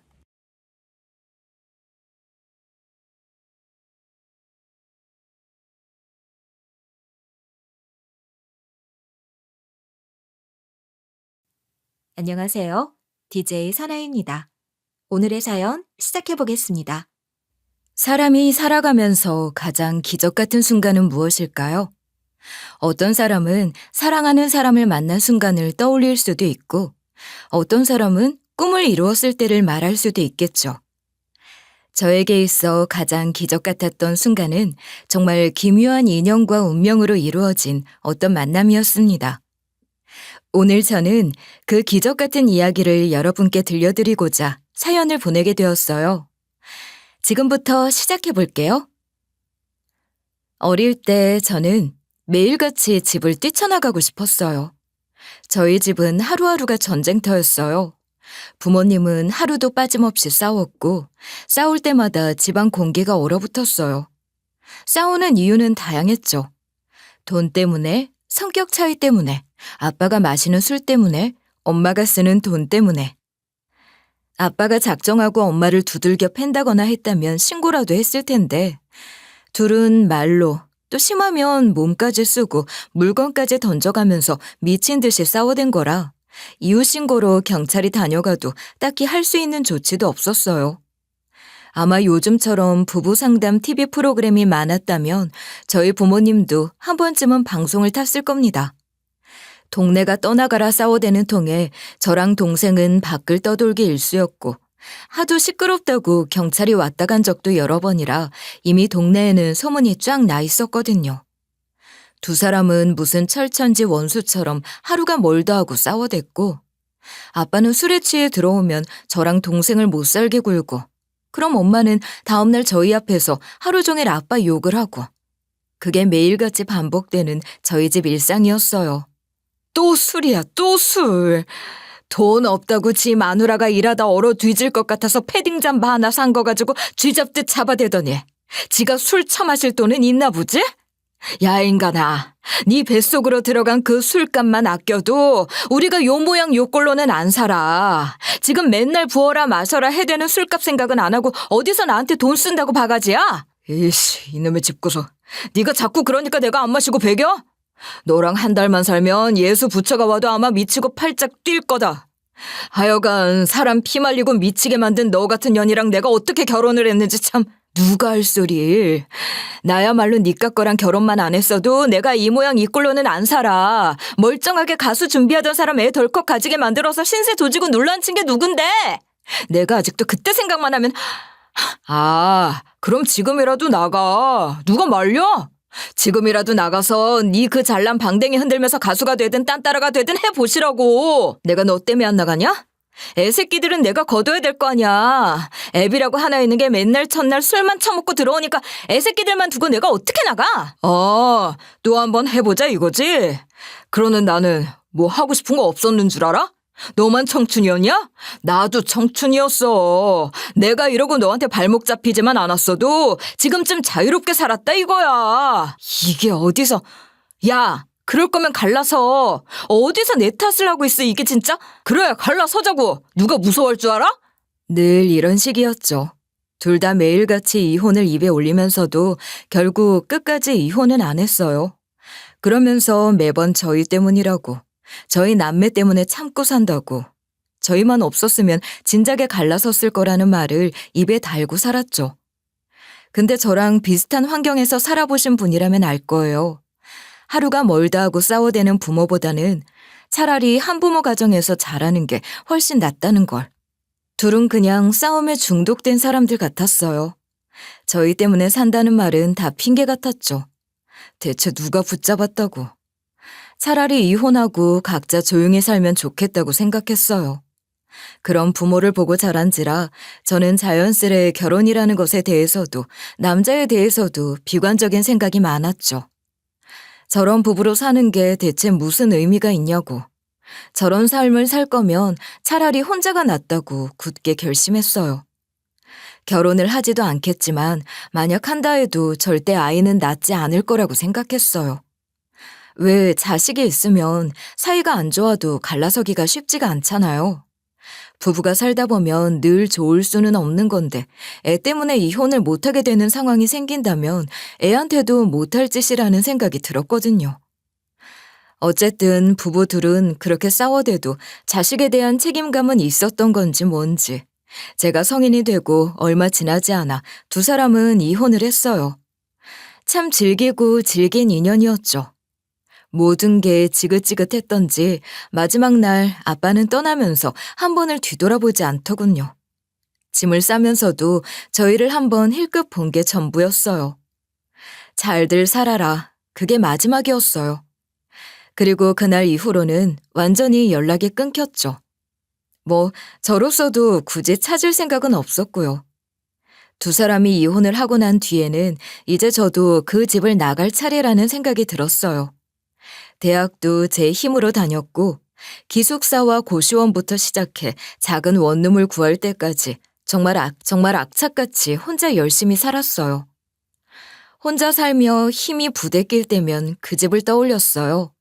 안녕하세요. DJ 사나입니다. 오늘의 사연 시작해 보겠습니다. 사람이 살아가면서 가장 기적 같은 순간은 무엇일까요? 어떤 사람은 사랑하는 사람을 만난 순간을 떠올릴 수도 있고, 어떤 사람은 꿈을 이루었을 때를 말할 수도 있겠죠. 저에게 있어 가장 기적 같았던 순간은 정말 기묘한 인연과 운명으로 이루어진 어떤 만남이었습니다. 오늘 저는 그 기적 같은 이야기를 여러분께 들려드리고자 사연을 보내게 되었어요. 지금부터 시작해 볼게요. 어릴 때 저는 매일같이 집을 뛰쳐나가고 싶었어요. 저희 집은 하루하루가 전쟁터였어요. 부모님은 하루도 빠짐없이 싸웠고 싸울 때마다 집안 공기가 얼어붙었어요. 싸우는 이유는 다양했죠. 돈 때문에, 성격 차이 때문에, 아빠가 마시는 술 때문에, 엄마가 쓰는 돈 때문에. 아빠가 작정하고 엄마를 두들겨 팬다거나 했다면 신고라도 했을 텐데 둘은 말로 또 심하면 몸까지 쓰고 물건까지 던져가면서 미친 듯이 싸워댄 거라 이웃 신고로 경찰이 다녀가도 딱히 할 수 있는 조치도 없었어요. 아마 요즘처럼 부부 상담 TV 프로그램이 많았다면 저희 부모님도 한 번쯤은 방송을 탔을 겁니다. 동네가 떠나가라 싸워대는 통에 저랑 동생은 밖을 떠돌기 일쑤였고 하도 시끄럽다고 경찰이 왔다 간 적도 여러 번이라 이미 동네에는 소문이 쫙 나 있었거든요. 두 사람은 무슨 철천지 원수처럼 하루가 멀다 하고 싸워댔고 아빠는 술에 취해 들어오면 저랑 동생을 못 살게 굴고 그럼 엄마는 다음날 저희 앞에서 하루 종일 아빠 욕을 하고 그게 매일같이 반복되는 저희 집 일상이었어요. 또 술이야, 또 술. 돈 없다고 지 마누라가 일하다 얼어 뒤질 것 같아서 패딩 잠바 하나 산 거 가지고 쥐잡듯 잡아대더니 지가 술 처마실 돈은 있나 보지? 야 인간아, 네 뱃속으로 들어간 그 술값만 아껴도 우리가 요 모양 요 꼴로는 안 살아. 지금 맨날 부어라 마셔라 해대는 술값 생각은 안 하고 어디서 나한테 돈 쓴다고 바가지야? 이씨, 이놈의 집구석. 네가 자꾸 그러니까 내가 안 마시고 배겨? 너랑 한 달만 살면 예수 부처가 와도 아마 미치고 팔짝 뛸 거다. 하여간 사람 피 말리고 미치게 만든 너 같은 년이랑 내가 어떻게 결혼을 했는지 참 누가 할 소리. 나야말로 니까 거랑 결혼만 안 했어도 내가 이 모양 이 꼴로는 안 살아. 멀쩡하게 가수 준비하던 사람 애 덜컥 가지게 만들어서 신세 조지고 논란 친 게 누군데? 내가 아직도 그때 생각만 하면 그럼 지금이라도 나가. 누가 말려? 지금이라도 나가서 네 그 잘난 방댕이 흔들면서 가수가 되든 딴따라가 되든 해보시라고. 내가 너 때문에 안 나가냐? 애새끼들은 내가 거둬야 될 거 아니야. 애비라고 하나 있는 게 맨날 첫날 술만 처먹고 들어오니까 애새끼들만 두고 내가 어떻게 나가? 또 한번 해보자 이거지? 그러는 나는 뭐 하고 싶은 거 없었는 줄 알아? 너만 청춘이었냐? 나도 청춘이었어. 내가 이러고 너한테 발목 잡히지만 않았어도 지금쯤 자유롭게 살았다 이거야. 이게 어디서... 야, 그럴 거면 갈라서. 어디서 내 탓을 하고 있어 이게 진짜? 그래, 갈라서자고. 누가 무서워할 줄 알아? 늘 이런 식이었죠. 둘 다 매일같이 이혼을 입에 올리면서도 결국 끝까지 이혼은 안 했어요. 그러면서 매번 저희 때문이라고, 저희 남매 때문에 참고 산다고, 저희만 없었으면 진작에 갈라섰을 거라는 말을 입에 달고 살았죠. 근데 저랑 비슷한 환경에서 살아보신 분이라면 알 거예요. 하루가 멀다 하고 싸워대는 부모보다는 차라리 한부모 가정에서 자라는 게 훨씬 낫다는 걸. 둘은 그냥 싸움에 중독된 사람들 같았어요. 저희 때문에 산다는 말은 다 핑계 같았죠. 대체 누가 붙잡았다고. 차라리 이혼하고 각자 조용히 살면 좋겠다고 생각했어요. 그런 부모를 보고 자란지라 저는 자연스레 결혼이라는 것에 대해서도 남자에 대해서도 비관적인 생각이 많았죠. 저런 부부로 사는 게 대체 무슨 의미가 있냐고. 저런 삶을 살 거면 차라리 혼자가 낫다고 굳게 결심했어요. 결혼을 하지도 않겠지만 만약 한다 해도 절대 아이는 낳지 않을 거라고 생각했어요. 왜 자식이 있으면 사이가 안 좋아도 갈라서기가 쉽지가 않잖아요. 부부가 살다 보면 늘 좋을 수는 없는 건데 애 때문에 이혼을 못하게 되는 상황이 생긴다면 애한테도 못할 짓이라는 생각이 들었거든요. 어쨌든 부부 둘은 그렇게 싸워대도 자식에 대한 책임감은 있었던 건지 뭔지 제가 성인이 되고 얼마 지나지 않아 두 사람은 이혼을 했어요. 참 질기고 질긴 인연이었죠. 모든 게 지긋지긋했던지 마지막 날 아빠는 떠나면서 한 번을 뒤돌아보지 않더군요. 짐을 싸면서도 저희를 한번 힐끗 본 게 전부였어요. 잘들 살아라. 그게 마지막이었어요. 그리고 그날 이후로는 완전히 연락이 끊겼죠. 뭐 저로서도 굳이 찾을 생각은 없었고요. 두 사람이 이혼을 하고 난 뒤에는 이제 저도 그 집을 나갈 차례라는 생각이 들었어요. 대학도 제 힘으로 다녔고 기숙사와 고시원부터 시작해 작은 원룸을 구할 때까지 정말 악착같이 혼자 열심히 살았어요. 혼자 살며 힘이 부대낄 때면 그 집을 떠올렸어요.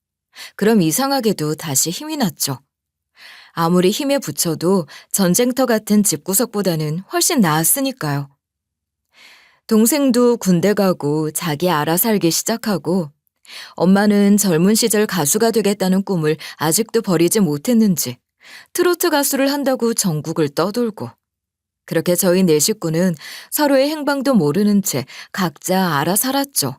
그럼 이상하게도 다시 힘이 났죠. 아무리 힘에 부쳐도 전쟁터 같은 집구석보다는 훨씬 나았으니까요. 동생도 군대 가고 자기 알아 살기 시작하고 엄마는 젊은 시절 가수가 되겠다는 꿈을 아직도 버리지 못했는지 트로트 가수를 한다고 전국을 떠돌고 그렇게 저희 네 식구는 서로의 행방도 모르는 채 각자 알아 살았죠.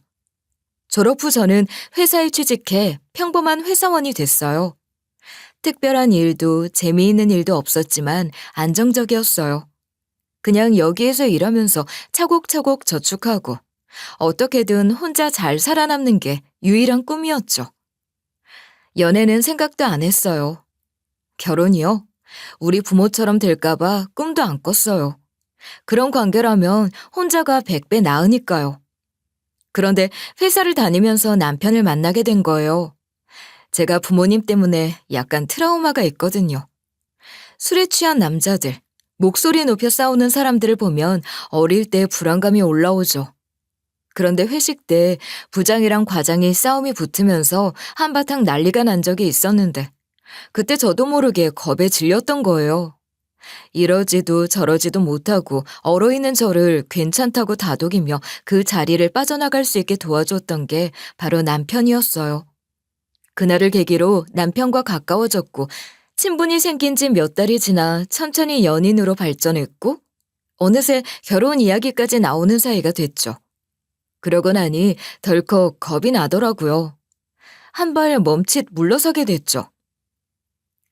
졸업 후 저는 회사에 취직해 평범한 회사원이 됐어요. 특별한 일도 재미있는 일도 없었지만 안정적이었어요. 그냥 여기에서 일하면서 차곡차곡 저축하고 어떻게든 혼자 잘 살아남는 게 유일한 꿈이었죠. 연애는 생각도 안 했어요. 결혼이요? 우리 부모처럼 될까봐 꿈도 안 꿨어요. 그런 관계라면 혼자가 100배 나으니까요. 그런데 회사를 다니면서 남편을 만나게 된 거예요. 제가 부모님 때문에 약간 트라우마가 있거든요. 술에 취한 남자들, 목소리 높여 싸우는 사람들을 보면 어릴 때 불안감이 올라오죠. 그런데 회식 때 부장이랑 과장이 싸움이 붙으면서 한바탕 난리가 난 적이 있었는데 그때 저도 모르게 겁에 질렸던 거예요. 이러지도 저러지도 못하고 얼어있는 저를 괜찮다고 다독이며 그 자리를 빠져나갈 수 있게 도와줬던 게 바로 남편이었어요. 그날을 계기로 남편과 가까워졌고 친분이 생긴 지 몇 달이 지나 천천히 연인으로 발전했고 어느새 결혼 이야기까지 나오는 사이가 됐죠. 그러고 나니 덜컥 겁이 나더라고요. 한 발 멈칫 물러서게 됐죠.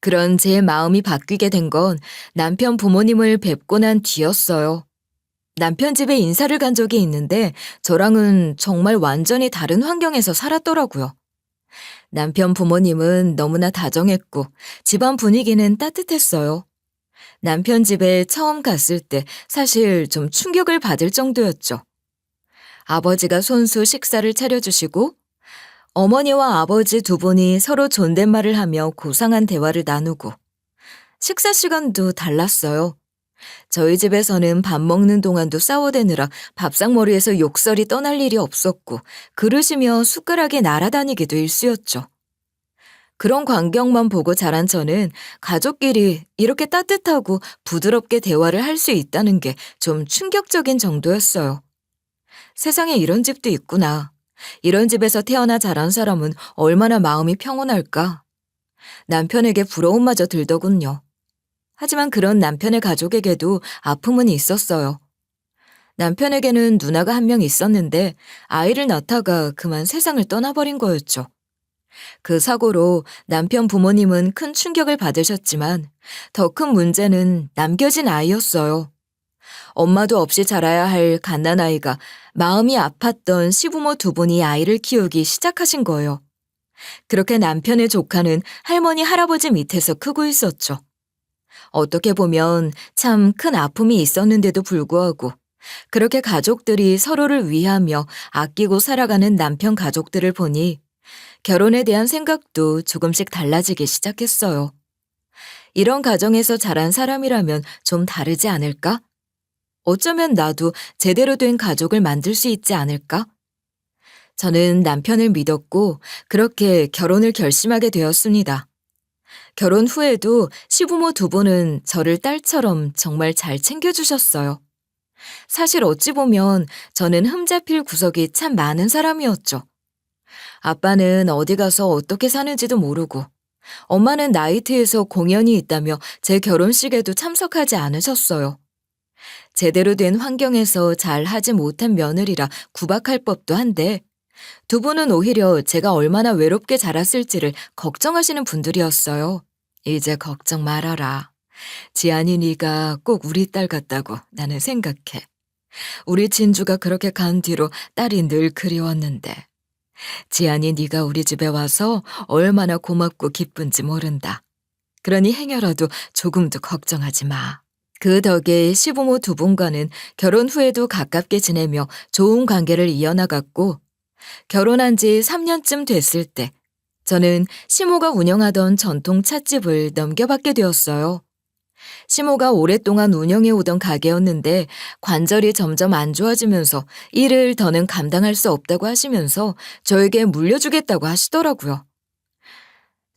그런 제 마음이 바뀌게 된 건 남편 부모님을 뵙고 난 뒤였어요. 남편 집에 인사를 간 적이 있는데 저랑은 정말 완전히 다른 환경에서 살았더라고요. 남편 부모님은 너무나 다정했고 집안 분위기는 따뜻했어요. 남편 집에 처음 갔을 때 사실 좀 충격을 받을 정도였죠. 아버지가 손수 식사를 차려주시고 어머니와 아버지 두 분이 서로 존댓말을 하며 고상한 대화를 나누고 식사 시간도 달랐어요. 저희 집에서는 밥 먹는 동안도 싸워대느라 밥상머리에서 욕설이 떠날 일이 없었고 그릇이며 숟가락이 날아다니기도 일쑤였죠. 그런 광경만 보고 자란 저는 가족끼리 이렇게 따뜻하고 부드럽게 대화를 할 수 있다는 게 좀 충격적인 정도였어요. 세상에 이런 집도 있구나. 이런 집에서 태어나 자란 사람은 얼마나 마음이 평온할까. 남편에게 부러움마저 들더군요. 하지만 그런 남편의 가족에게도 아픔은 있었어요. 남편에게는 누나가 한 명 있었는데 아이를 낳다가 그만 세상을 떠나버린 거였죠. 그 사고로 남편 부모님은 큰 충격을 받으셨지만 더 큰 문제는 남겨진 아이였어요. 엄마도 없이 자라야 할 갓난아이가 마음이 아팠던 시부모 두 분이 아이를 키우기 시작하신 거예요. 그렇게 남편의 조카는 할머니, 할아버지 밑에서 크고 있었죠. 어떻게 보면 참 큰 아픔이 있었는데도 불구하고 그렇게 가족들이 서로를 위하며 아끼고 살아가는 남편 가족들을 보니 결혼에 대한 생각도 조금씩 달라지기 시작했어요. 이런 가정에서 자란 사람이라면 좀 다르지 않을까? 어쩌면 나도 제대로 된 가족을 만들 수 있지 않을까? 저는 남편을 믿었고 그렇게 결혼을 결심하게 되었습니다. 결혼 후에도 시부모 두 분은 저를 딸처럼 정말 잘 챙겨주셨어요. 사실 어찌 보면 저는 흠잡힐 구석이 참 많은 사람이었죠. 아빠는 어디 가서 어떻게 사는지도 모르고 엄마는 나이트에서 공연이 있다며 제 결혼식에도 참석하지 않으셨어요. 제대로 된 환경에서 잘 하지 못한 며느리라 구박할 법도 한데 두 분은 오히려 제가 얼마나 외롭게 자랐을지를 걱정하시는 분들이었어요. 이제 걱정 말아라. 지안이 네가 꼭 우리 딸 같다고 나는 생각해. 우리 진주가 그렇게 간 뒤로 딸이 늘 그리웠는데 지안이 네가 우리 집에 와서 얼마나 고맙고 기쁜지 모른다. 그러니 행여라도 조금도 걱정하지 마. 그 덕에 시부모 두 분과는 결혼 후에도 가깝게 지내며 좋은 관계를 이어나갔고 결혼한 지 3년쯤 됐을 때 저는 시모가 운영하던 전통 찻집을 넘겨받게 되었어요. 시모가 오랫동안 운영해 오던 가게였는데 관절이 점점 안 좋아지면서 일을 더는 감당할 수 없다고 하시면서 저에게 물려주겠다고 하시더라고요.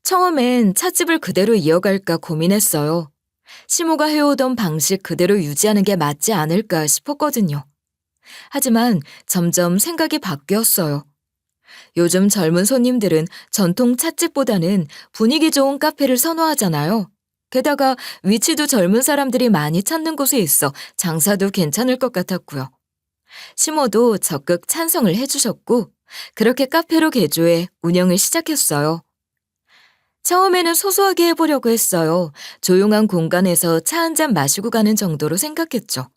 처음엔 찻집을 그대로 이어갈까 고민했어요. 시모가 해오던 방식 그대로 유지하는 게 맞지 않을까 싶었거든요. 하지만 점점 생각이 바뀌었어요. 요즘 젊은 손님들은 전통 찻집보다는 분위기 좋은 카페를 선호하잖아요. 게다가 위치도 젊은 사람들이 많이 찾는 곳에 있어 장사도 괜찮을 것 같았고요. 시모도 적극 찬성을 해주셨고 그렇게 카페로 개조해 운영을 시작했어요. 처음에는 소소하게 해보려고 했어요. 조용한 공간에서 차 한 잔 마시고 가는 정도로 생각했죠.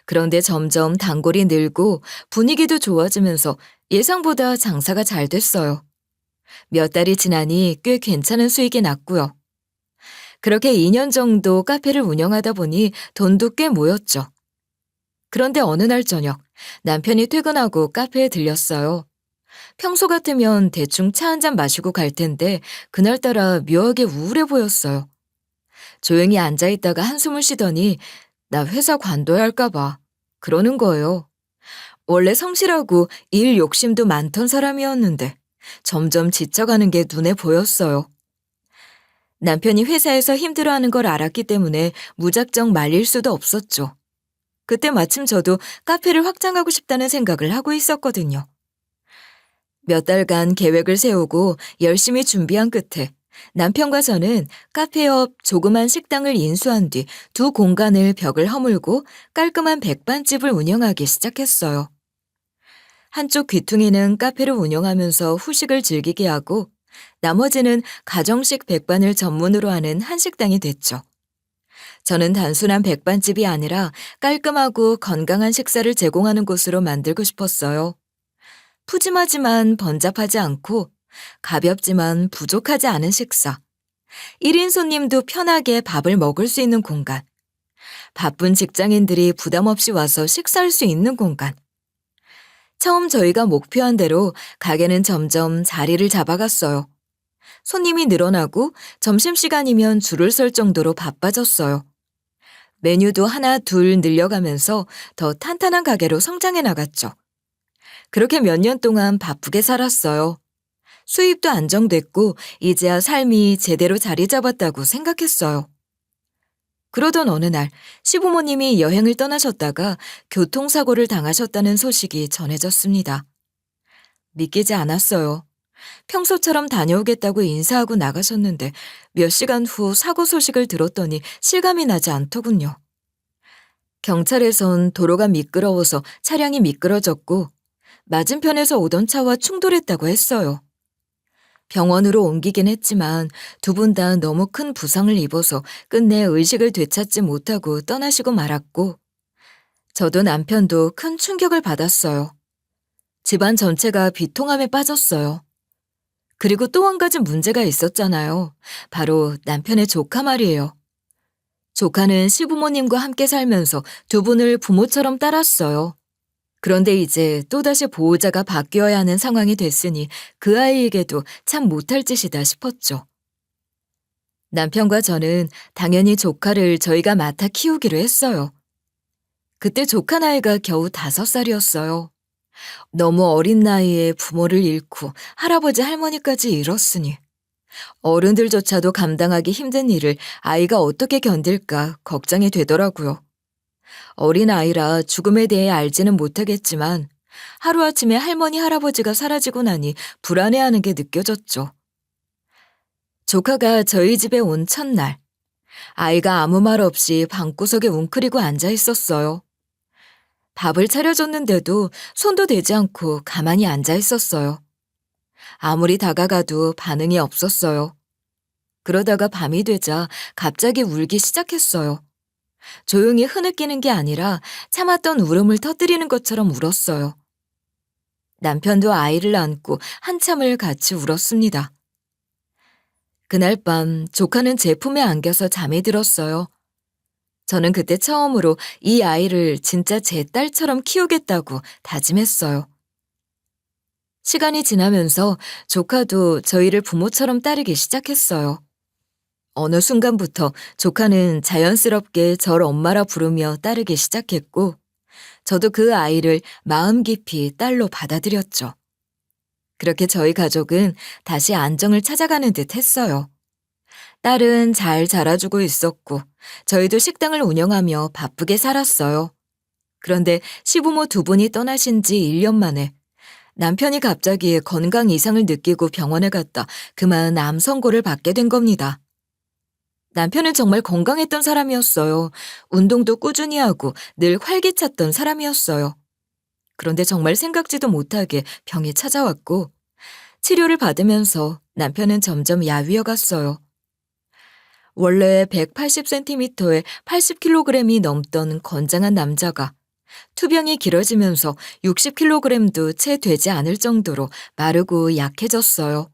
그런데 점점 단골이 늘고 분위기도 좋아지면서 예상보다 장사가 잘 됐어요. 몇 달이 지나니 꽤 괜찮은 수익이 났고요. 그렇게 2년 정도 카페를 운영하다 보니 돈도 꽤 모였죠. 그런데 어느 날 저녁 남편이 퇴근하고 카페에 들렸어요. 평소 같으면 대충 차 한 잔 마시고 갈 텐데 그날따라 묘하게 우울해 보였어요. 조용히 앉아있다가 한숨을 쉬더니 나 회사 관둬야 할까 봐 그러는 거예요. 원래 성실하고 일 욕심도 많던 사람이었는데 점점 지쳐가는 게 눈에 보였어요. 남편이 회사에서 힘들어하는 걸 알았기 때문에 무작정 말릴 수도 없었죠. 그때 마침 저도 카페를 확장하고 싶다는 생각을 하고 있었거든요. 몇 달간 계획을 세우고 열심히 준비한 끝에 남편과 저는 카페 옆 조그만 식당을 인수한 뒤 두 공간을 벽을 허물고 깔끔한 백반집을 운영하기 시작했어요. 한쪽 귀퉁이는 카페를 운영하면서 후식을 즐기게 하고 나머지는 가정식 백반을 전문으로 하는 한식당이 됐죠. 저는 단순한 백반집이 아니라 깔끔하고 건강한 식사를 제공하는 곳으로 만들고 싶었어요. 푸짐하지만 번잡하지 않고 가볍지만 부족하지 않은 식사. 1인 손님도 편하게 밥을 먹을 수 있는 공간. 바쁜 직장인들이 부담 없이 와서 식사할 수 있는 공간. 처음 저희가 목표한 대로 가게는 점점 자리를 잡아갔어요. 손님이 늘어나고 점심시간이면 줄을 설 정도로 바빠졌어요. 메뉴도 하나 둘 늘려가면서 더 탄탄한 가게로 성장해 나갔죠. 그렇게 몇 년 동안 바쁘게 살았어요. 수입도 안정됐고 이제야 삶이 제대로 자리 잡았다고 생각했어요. 그러던 어느 날 시부모님이 여행을 떠나셨다가 교통사고를 당하셨다는 소식이 전해졌습니다. 믿기지 않았어요. 평소처럼 다녀오겠다고 인사하고 나가셨는데 몇 시간 후 사고 소식을 들었더니 실감이 나지 않더군요. 경찰에선 도로가 미끄러워서 차량이 미끄러졌고 맞은편에서 오던 차와 충돌했다고 했어요. 병원으로 옮기긴 했지만 두 분 다 너무 큰 부상을 입어서 끝내 의식을 되찾지 못하고 떠나시고 말았고 저도 남편도 큰 충격을 받았어요. 집안 전체가 비통함에 빠졌어요. 그리고 또 한 가지 문제가 있었잖아요. 바로 남편의 조카 말이에요. 조카는 시부모님과 함께 살면서 두 분을 부모처럼 따랐어요. 그런데 이제 또다시 보호자가 바뀌어야 하는 상황이 됐으니 그 아이에게도 참 못할 짓이다 싶었죠. 남편과 저는 당연히 조카를 저희가 맡아 키우기로 했어요. 그때 조카 나이가 겨우 5살이었어요. 너무 어린 나이에 부모를 잃고 할아버지 할머니까지 잃었으니 어른들조차도 감당하기 힘든 일을 아이가 어떻게 견딜까 걱정이 되더라고요. 어린 아이라 죽음에 대해 알지는 못하겠지만 하루아침에 할머니 할아버지가 사라지고 나니 불안해하는 게 느껴졌죠. 조카가 저희 집에 온 첫날 아이가 아무 말 없이 방구석에 웅크리고 앉아 있었어요. 밥을 차려줬는데도 손도 대지 않고 가만히 앉아 있었어요. 아무리 다가가도 반응이 없었어요. 그러다가 밤이 되자 갑자기 울기 시작했어요. 조용히 흐느끼는 게 아니라 참았던 울음을 터뜨리는 것처럼 울었어요. 남편도 아이를 안고 한참을 같이 울었습니다. 그날 밤 조카는 제 품에 안겨서 잠이 들었어요. 저는 그때 처음으로 이 아이를 진짜 제 딸처럼 키우겠다고 다짐했어요. 시간이 지나면서 조카도 저희를 부모처럼 따르기 시작했어요. 어느 순간부터 조카는 자연스럽게 절 엄마라 부르며 따르기 시작했고 저도 그 아이를 마음 깊이 딸로 받아들였죠. 그렇게 저희 가족은 다시 안정을 찾아가는 듯 했어요. 딸은 잘 자라주고 있었고 저희도 식당을 운영하며 바쁘게 살았어요. 그런데 시부모 두 분이 떠나신 지 1년 만에 남편이 갑자기 건강 이상을 느끼고 병원에 갔다 그만 암 선고를 받게 된 겁니다. 남편은 정말 건강했던 사람이었어요. 운동도 꾸준히 하고 늘 활기찼던 사람이었어요. 그런데 정말 생각지도 못하게 병이 찾아왔고 치료를 받으면서 남편은 점점 야위어 갔어요. 원래 180cm에 80kg이 넘던 건장한 남자가 투병이 길어지면서 60kg도 채 되지 않을 정도로 마르고 약해졌어요.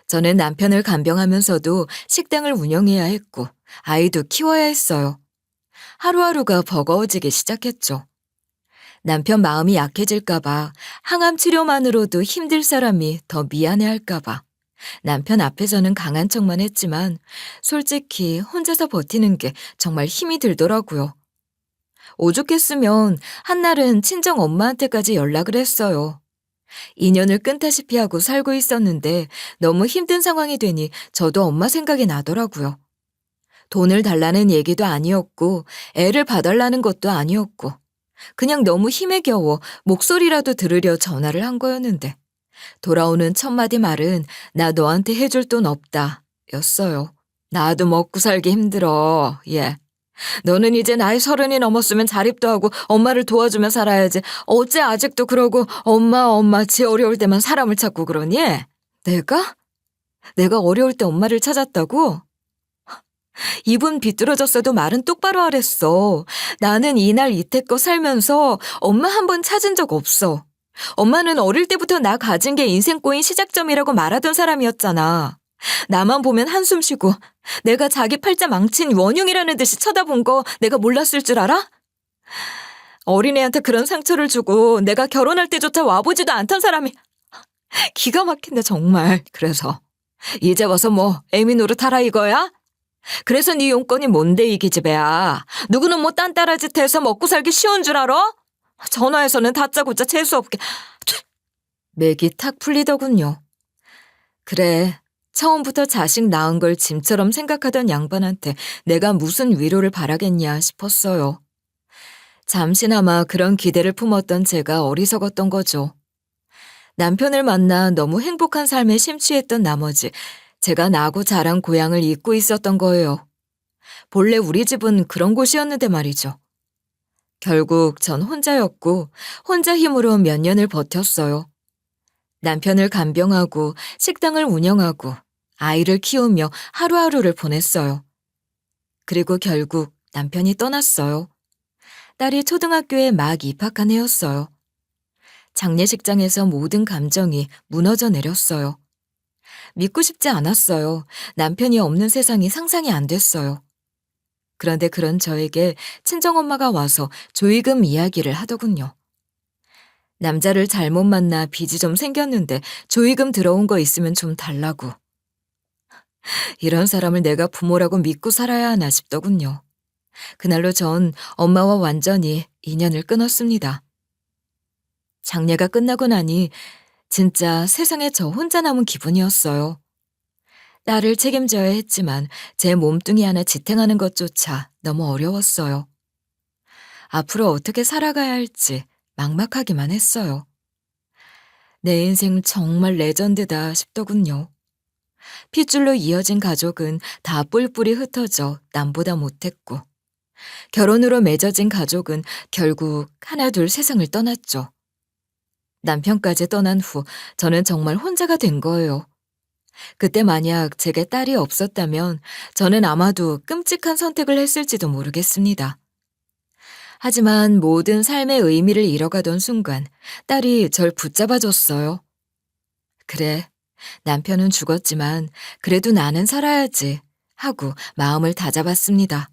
저는 남편을 간병하면서도 식당을 운영해야 했고 아이도 키워야 했어요. 하루하루가 버거워지기 시작했죠. 남편 마음이 약해질까봐 항암 치료만으로도 힘들 사람이 더 미안해할까봐 남편 앞에서는 강한 척만 했지만 솔직히 혼자서 버티는 게 정말 힘이 들더라고요. 오죽했으면 한날은 친정 엄마한테까지 연락을 했어요. 인연을 끊다시피 하고 살고 있었는데 너무 힘든 상황이 되니 저도 엄마 생각이 나더라고요. 돈을 달라는 얘기도 아니었고 애를 봐달라는 것도 아니었고 그냥 너무 힘에 겨워 목소리라도 들으려 전화를 한 거였는데 돌아오는 첫 마디 말은 나 너한테 해줄 돈 없다 였어요. 나도 먹고 살기 힘들어. 예. 너는 이제 나이 30이 넘었으면 자립도 하고 엄마를 도와주며 살아야지. 어째 아직도 그러고 엄마 지 어려울 때만 사람을 찾고 그러니? 내가? 내가 어려울 때 엄마를 찾았다고? 입은 비뚤어졌어도 말은 똑바로 하랬어. 나는 이날 이태껏 살면서 엄마 한 번 찾은 적 없어. 엄마는 어릴 때부터 나 가진 게 인생 꼬인 시작점이라고 말하던 사람이었잖아. 나만 보면 한숨 쉬고 내가 자기 팔자 망친 원흉이라는 듯이 쳐다본 거 내가 몰랐을 줄 알아? 어린애한테 그런 상처를 주고 내가 결혼할 때조차 와보지도 않던 사람이 기가 막힌다 정말. 그래서 이제 와서 뭐 애미 노릇하라 이거야? 그래서 네 용건이 뭔데 이 기집애야. 누구는 뭐 딴따라짓 해서 먹고 살기 쉬운 줄 알아? 전화해서는 다짜고짜 재수없게 맥이 탁 풀리더군요. 그래, 처음부터 자식 낳은 걸 짐처럼 생각하던 양반한테 내가 무슨 위로를 바라겠냐 싶었어요. 잠시나마 그런 기대를 품었던 제가 어리석었던 거죠. 남편을 만나 너무 행복한 삶에 심취했던 나머지 제가 나고 자란 고향을 잊고 있었던 거예요. 본래 우리 집은 그런 곳이었는데 말이죠. 결국 전 혼자였고 혼자 힘으로 몇 년을 버텼어요. 남편을 간병하고 식당을 운영하고 아이를 키우며 하루하루를 보냈어요. 그리고 결국 남편이 떠났어요. 딸이 초등학교에 막 입학한 해였어요. 장례식장에서 모든 감정이 무너져 내렸어요. 믿고 싶지 않았어요. 남편이 없는 세상이 상상이 안 됐어요. 그런데 그런 저에게 친정엄마가 와서 조의금 이야기를 하더군요. 남자를 잘못 만나 빚이 좀 생겼는데 조의금 들어온 거 있으면 좀 달라고. 이런 사람을 내가 부모라고 믿고 살아야 하나 싶더군요. 그날로 전 엄마와 완전히 인연을 끊었습니다. 장례가 끝나고 나니 진짜 세상에 저 혼자 남은 기분이었어요. 딸을 책임져야 했지만 제 몸뚱이 하나 지탱하는 것조차 너무 어려웠어요. 앞으로 어떻게 살아가야 할지 막막하기만 했어요. 내 인생 정말 레전드다 싶더군요. 핏줄로 이어진 가족은 다 뿔뿔이 흩어져 남보다 못했고 결혼으로 맺어진 가족은 결국 하나 둘 세상을 떠났죠. 남편까지 떠난 후 저는 정말 혼자가 된 거예요. 그때 만약 제게 딸이 없었다면 저는 아마도 끔찍한 선택을 했을지도 모르겠습니다. 하지만 모든 삶의 의미를 잃어가던 순간 딸이 절 붙잡아줬어요. 그래, 남편은 죽었지만 그래도 나는 살아야지 하고 마음을 다잡았습니다.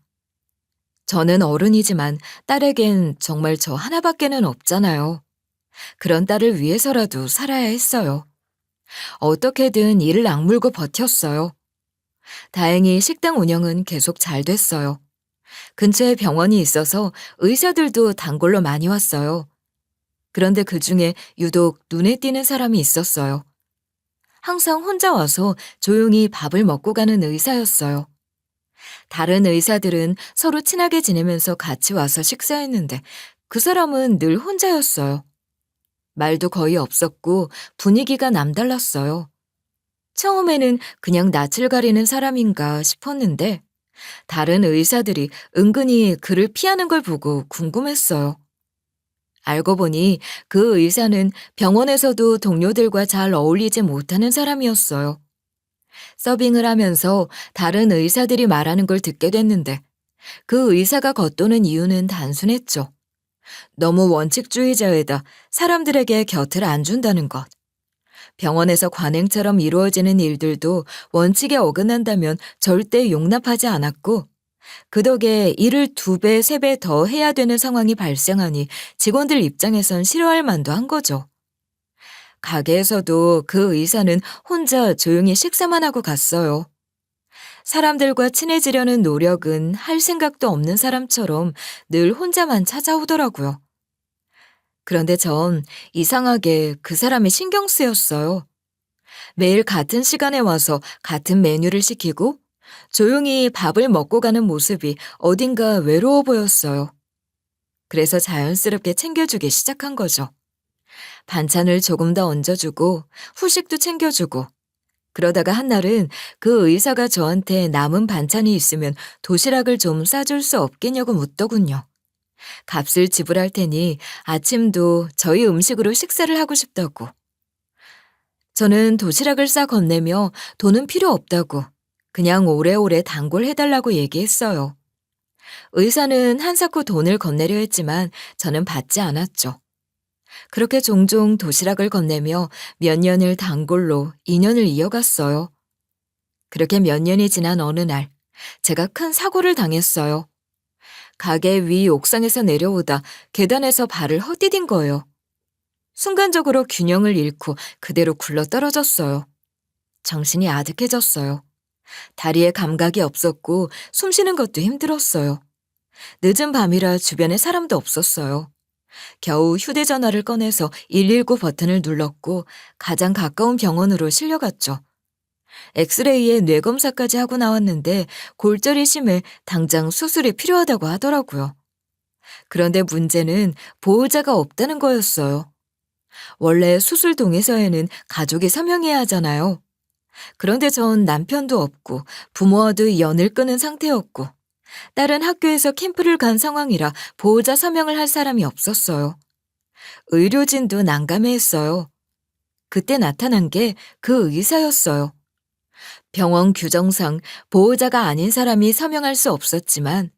저는 어른이지만 딸에겐 정말 저 하나밖에는 없잖아요. 그런 딸을 위해서라도 살아야 했어요. 어떻게든 이를 악물고 버텼어요. 다행히 식당 운영은 계속 잘 됐어요. 근처에 병원이 있어서 의사들도 단골로 많이 왔어요. 그런데 그중에 유독 눈에 띄는 사람이 있었어요. 항상 혼자 와서 조용히 밥을 먹고 가는 의사였어요. 다른 의사들은 서로 친하게 지내면서 같이 와서 식사했는데 그 사람은 늘 혼자였어요. 말도 거의 없었고 분위기가 남달랐어요. 처음에는 그냥 낯을 가리는 사람인가 싶었는데 다른 의사들이 은근히 그를 피하는 걸 보고 궁금했어요. 알고 보니 그 의사는 병원에서도 동료들과 잘 어울리지 못하는 사람이었어요. 서빙을 하면서 다른 의사들이 말하는 걸 듣게 됐는데 그 의사가 겉도는 이유는 단순했죠. 너무 원칙주의자에다 사람들에게 곁을 안 준다는 것. 병원에서 관행처럼 이루어지는 일들도 원칙에 어긋난다면 절대 용납하지 않았고 그 덕에 일을 2배, 3배 더 해야 되는 상황이 발생하니 직원들 입장에선 싫어할 만도 한 거죠. 가게에서도 그 의사는 혼자 조용히 식사만 하고 갔어요. 사람들과 친해지려는 노력은 할 생각도 없는 사람처럼 늘 혼자만 찾아오더라고요. 그런데 전 이상하게 그 사람이 신경 쓰였어요. 매일 같은 시간에 와서 같은 메뉴를 시키고 조용히 밥을 먹고 가는 모습이 어딘가 외로워 보였어요. 그래서 자연스럽게 챙겨주기 시작한 거죠. 반찬을 조금 더 얹어주고 후식도 챙겨주고 그러다가 한날은 그 의사가 저한테 남은 반찬이 있으면 도시락을 좀 싸줄 수 없겠냐고 묻더군요. 값을 지불할 테니 아침도 저희 음식으로 식사를 하고 싶다고. 저는 도시락을 싸 건네며 돈은 필요 없다고 그냥 오래오래 단골해달라고 얘기했어요. 의사는 한사코 돈을 건네려 했지만 저는 받지 않았죠. 그렇게 종종 도시락을 건네며 몇 년을 단골로 인연을 이어갔어요. 그렇게 몇 년이 지난 어느 날 제가 큰 사고를 당했어요. 가게 위 옥상에서 내려오다 계단에서 발을 헛디딘 거예요. 순간적으로 균형을 잃고 그대로 굴러 떨어졌어요. 정신이 아득해졌어요. 다리에 감각이 없었고 숨 쉬는 것도 힘들었어요. 늦은 밤이라 주변에 사람도 없었어요. 겨우 휴대전화를 꺼내서 119 버튼을 눌렀고 가장 가까운 병원으로 실려갔죠. 엑스레이에 뇌검사까지 하고 나왔는데 골절이 심해 당장 수술이 필요하다고 하더라고요. 그런데 문제는 보호자가 없다는 거였어요. 원래 수술 동의서에는 가족이 서명해야 하잖아요. 그런데 전 남편도 없고 부모와도 연을 끊은 상태였고 딸은 학교에서 캠프를 간 상황이라 보호자 서명을 할 사람이 없었어요. 의료진도 난감해했어요. 그때 나타난 게 그 의사였어요. 병원 규정상 보호자가 아닌 사람이 서명할 수 없었지만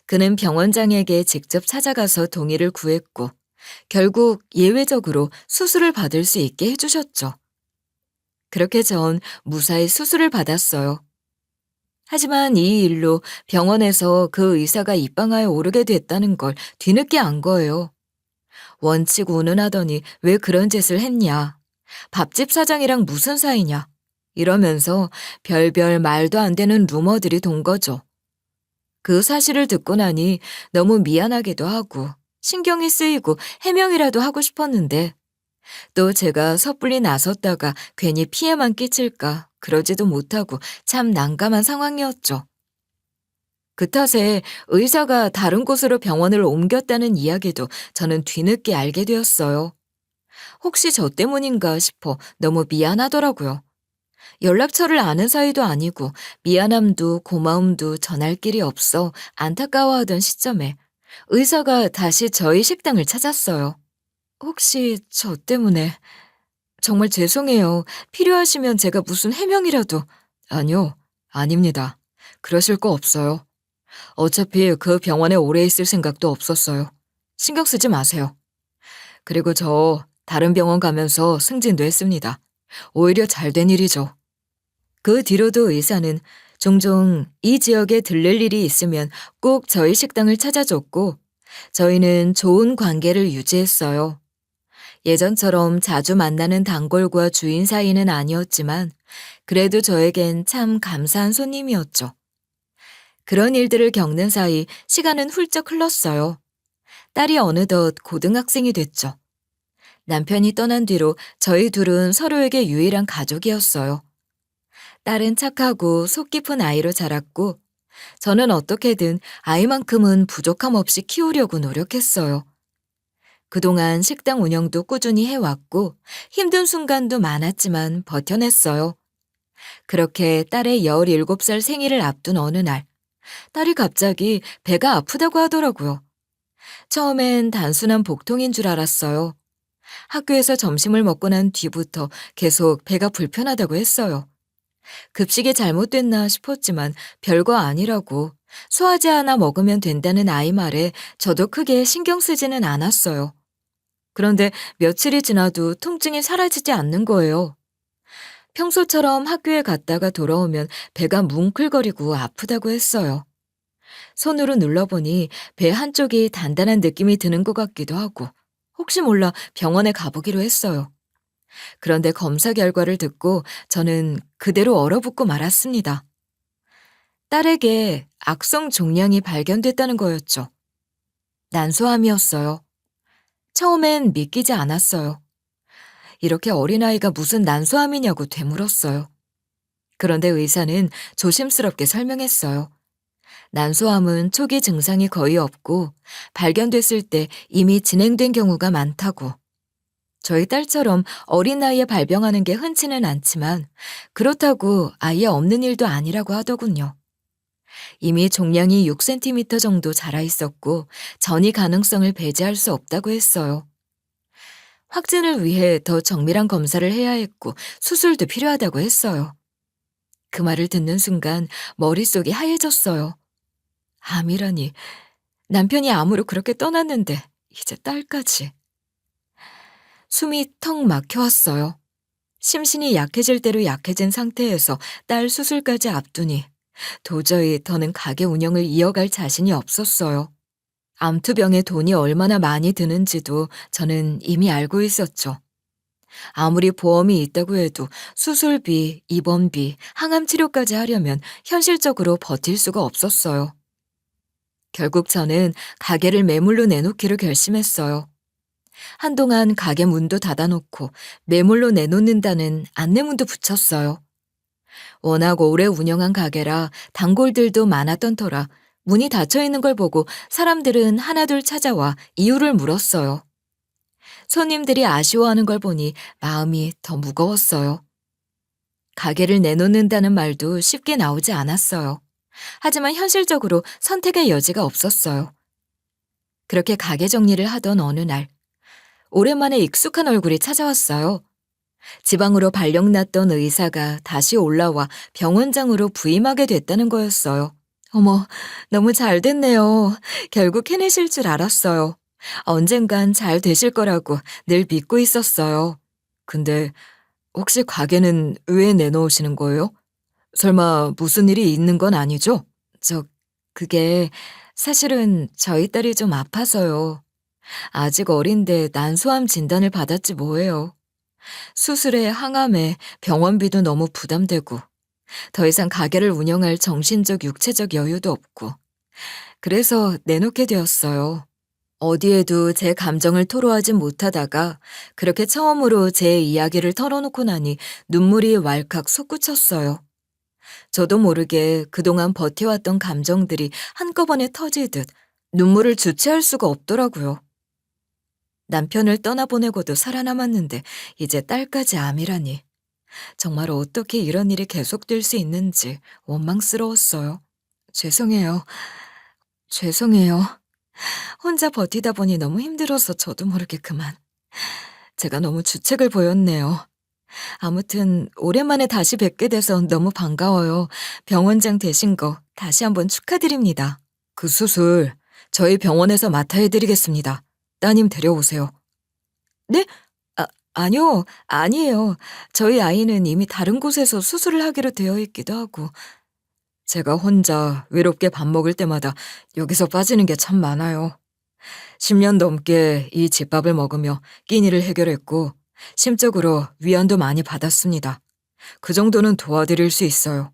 그는 병원장에게 직접 찾아가서 동의를 구했고 결국 예외적으로 수술을 받을 수 있게 해주셨죠. 그렇게 전 무사히 수술을 받았어요. 하지만 이 일로 병원에서 그 의사가 입방아에 오르게 됐다는 걸 뒤늦게 안 거예요. 원칙 운운하더니 왜 그런 짓을 했냐. 밥집 사장이랑 무슨 사이냐. 이러면서 별별 말도 안 되는 루머들이 돈 거죠. 그 사실을 듣고 나니 너무 미안하기도 하고 신경이 쓰이고 해명이라도 하고 싶었는데 또 제가 섣불리 나섰다가 괜히 피해만 끼칠까 그러지도 못하고 참 난감한 상황이었죠. 그 탓에 의사가 다른 곳으로 병원을 옮겼다는 이야기도 저는 뒤늦게 알게 되었어요. 혹시 저 때문인가 싶어 너무 미안하더라고요. 연락처를 아는 사이도 아니고 미안함도 고마움도 전할 길이 없어 안타까워하던 시점에 의사가 다시 저희 식당을 찾았어요. 혹시 저 때문에 정말 죄송해요. 필요하시면 제가 무슨 해명이라도. 아니요, 아닙니다. 그러실 거 없어요. 어차피 그 병원에 오래 있을 생각도 없었어요. 신경 쓰지 마세요. 그리고 저 다른 병원 가면서 승진도 했습니다. 오히려 잘된 일이죠. 그 뒤로도 의사는 종종 이 지역에 들를 일이 있으면 꼭 저희 식당을 찾아줬고 저희는 좋은 관계를 유지했어요. 예전처럼 자주 만나는 단골과 주인 사이는 아니었지만 그래도 저에겐 참 감사한 손님이었죠. 그런 일들을 겪는 사이 시간은 훌쩍 흘렀어요. 딸이 어느덧 고등학생이 됐죠. 남편이 떠난 뒤로 저희 둘은 서로에게 유일한 가족이었어요. 딸은 착하고 속 깊은 아이로 자랐고 저는 어떻게든 아이만큼은 부족함 없이 키우려고 노력했어요. 그동안 식당 운영도 꾸준히 해왔고 힘든 순간도 많았지만 버텨냈어요. 그렇게 딸의 17살 생일을 앞둔 어느 날 딸이 갑자기 배가 아프다고 하더라고요. 처음엔 단순한 복통인 줄 알았어요. 학교에서 점심을 먹고 난 뒤부터 계속 배가 불편하다고 했어요. 급식이 잘못됐나 싶었지만 별거 아니라고 소화제 하나 먹으면 된다는 아이 말에 저도 크게 신경 쓰지는 않았어요. 그런데 며칠이 지나도 통증이 사라지지 않는 거예요. 평소처럼 학교에 갔다가 돌아오면 배가 뭉클거리고 아프다고 했어요. 손으로 눌러보니 배 한쪽이 단단한 느낌이 드는 것 같기도 하고 혹시 몰라 병원에 가보기로 했어요. 그런데 검사 결과를 듣고 저는 그대로 얼어붙고 말았습니다. 딸에게 악성 종양이 발견됐다는 거였죠. 난소암이었어요. 처음엔 믿기지 않았어요. 이렇게 어린아이가 무슨 난소암이냐고 되물었어요. 그런데 의사는 조심스럽게 설명했어요. 난소암은 초기 증상이 거의 없고 발견됐을 때 이미 진행된 경우가 많다고. 저희 딸처럼 어린 나이에 발병하는 게 흔치는 않지만 그렇다고 아예 없는 일도 아니라고 하더군요. 이미 종양이 6cm 정도 자라 있었고 전이 가능성을 배제할 수 없다고 했어요. 확진을 위해 더 정밀한 검사를 해야 했고 수술도 필요하다고 했어요. 그 말을 듣는 순간 머릿속이 하얘졌어요. 암이라니. 남편이 암으로 그렇게 떠났는데 이제 딸까지. 숨이 턱 막혀왔어요. 심신이 약해질 대로 약해진 상태에서 딸 수술까지 앞두니 도저히 더는 가게 운영을 이어갈 자신이 없었어요. 암투병에 돈이 얼마나 많이 드는지도 저는 이미 알고 있었죠. 아무리 보험이 있다고 해도 수술비, 입원비, 항암 치료까지 하려면 현실적으로 버틸 수가 없었어요. 결국 저는 가게를 매물로 내놓기로 결심했어요. 한동안 가게 문도 닫아놓고 매물로 내놓는다는 안내문도 붙였어요. 워낙 오래 운영한 가게라 단골들도 많았던 터라 문이 닫혀있는 걸 보고 사람들은 하나둘 찾아와 이유를 물었어요. 손님들이 아쉬워하는 걸 보니 마음이 더 무거웠어요. 가게를 내놓는다는 말도 쉽게 나오지 않았어요. 하지만 현실적으로 선택의 여지가 없었어요. 그렇게 가게 정리를 하던 어느 날, 오랜만에 익숙한 얼굴이 찾아왔어요. 지방으로 발령났던 의사가 다시 올라와 병원장으로 부임하게 됐다는 거였어요. 어머, 너무 잘 됐네요. 결국 해내실 줄 알았어요. 언젠간 잘 되실 거라고 늘 믿고 있었어요. 근데 혹시 가게는 왜 내놓으시는 거예요? 설마 무슨 일이 있는 건 아니죠? 그게 사실은 저희 딸이 좀 아파서요. 아직 어린데 난소암 진단을 받았지 뭐예요. 수술에 항암에 병원비도 너무 부담되고 더 이상 가게를 운영할 정신적, 육체적 여유도 없고 그래서 내놓게 되었어요. 어디에도 제 감정을 토로하지 못하다가 그렇게 처음으로 제 이야기를 털어놓고 나니 눈물이 왈칵 솟구쳤어요. 저도 모르게 그동안 버텨왔던 감정들이 한꺼번에 터지듯 눈물을 주체할 수가 없더라고요. 남편을 떠나보내고도 살아남았는데 이제 딸까지 암이라니. 정말 어떻게 이런 일이 계속될 수 있는지 원망스러웠어요. 죄송해요. 혼자 버티다 보니 너무 힘들어서 저도 모르게 그만. 제가 너무 주책을 보였네요. 아무튼 오랜만에 다시 뵙게 돼서 너무 반가워요. 병원장 되신 거 다시 한번 축하드립니다. 그 수술 저희 병원에서 맡아해드리겠습니다. 따님 데려오세요. 네? 아니에요. 저희 아이는 이미 다른 곳에서 수술을 하기로 되어 있기도 하고. 제가 혼자 외롭게 밥 먹을 때마다 여기서 빠지는 게 참 많아요. 10년 넘게 이 집밥을 먹으며 끼니를 해결했고 심적으로 위안도 많이 받았습니다. 그 정도는 도와드릴 수 있어요.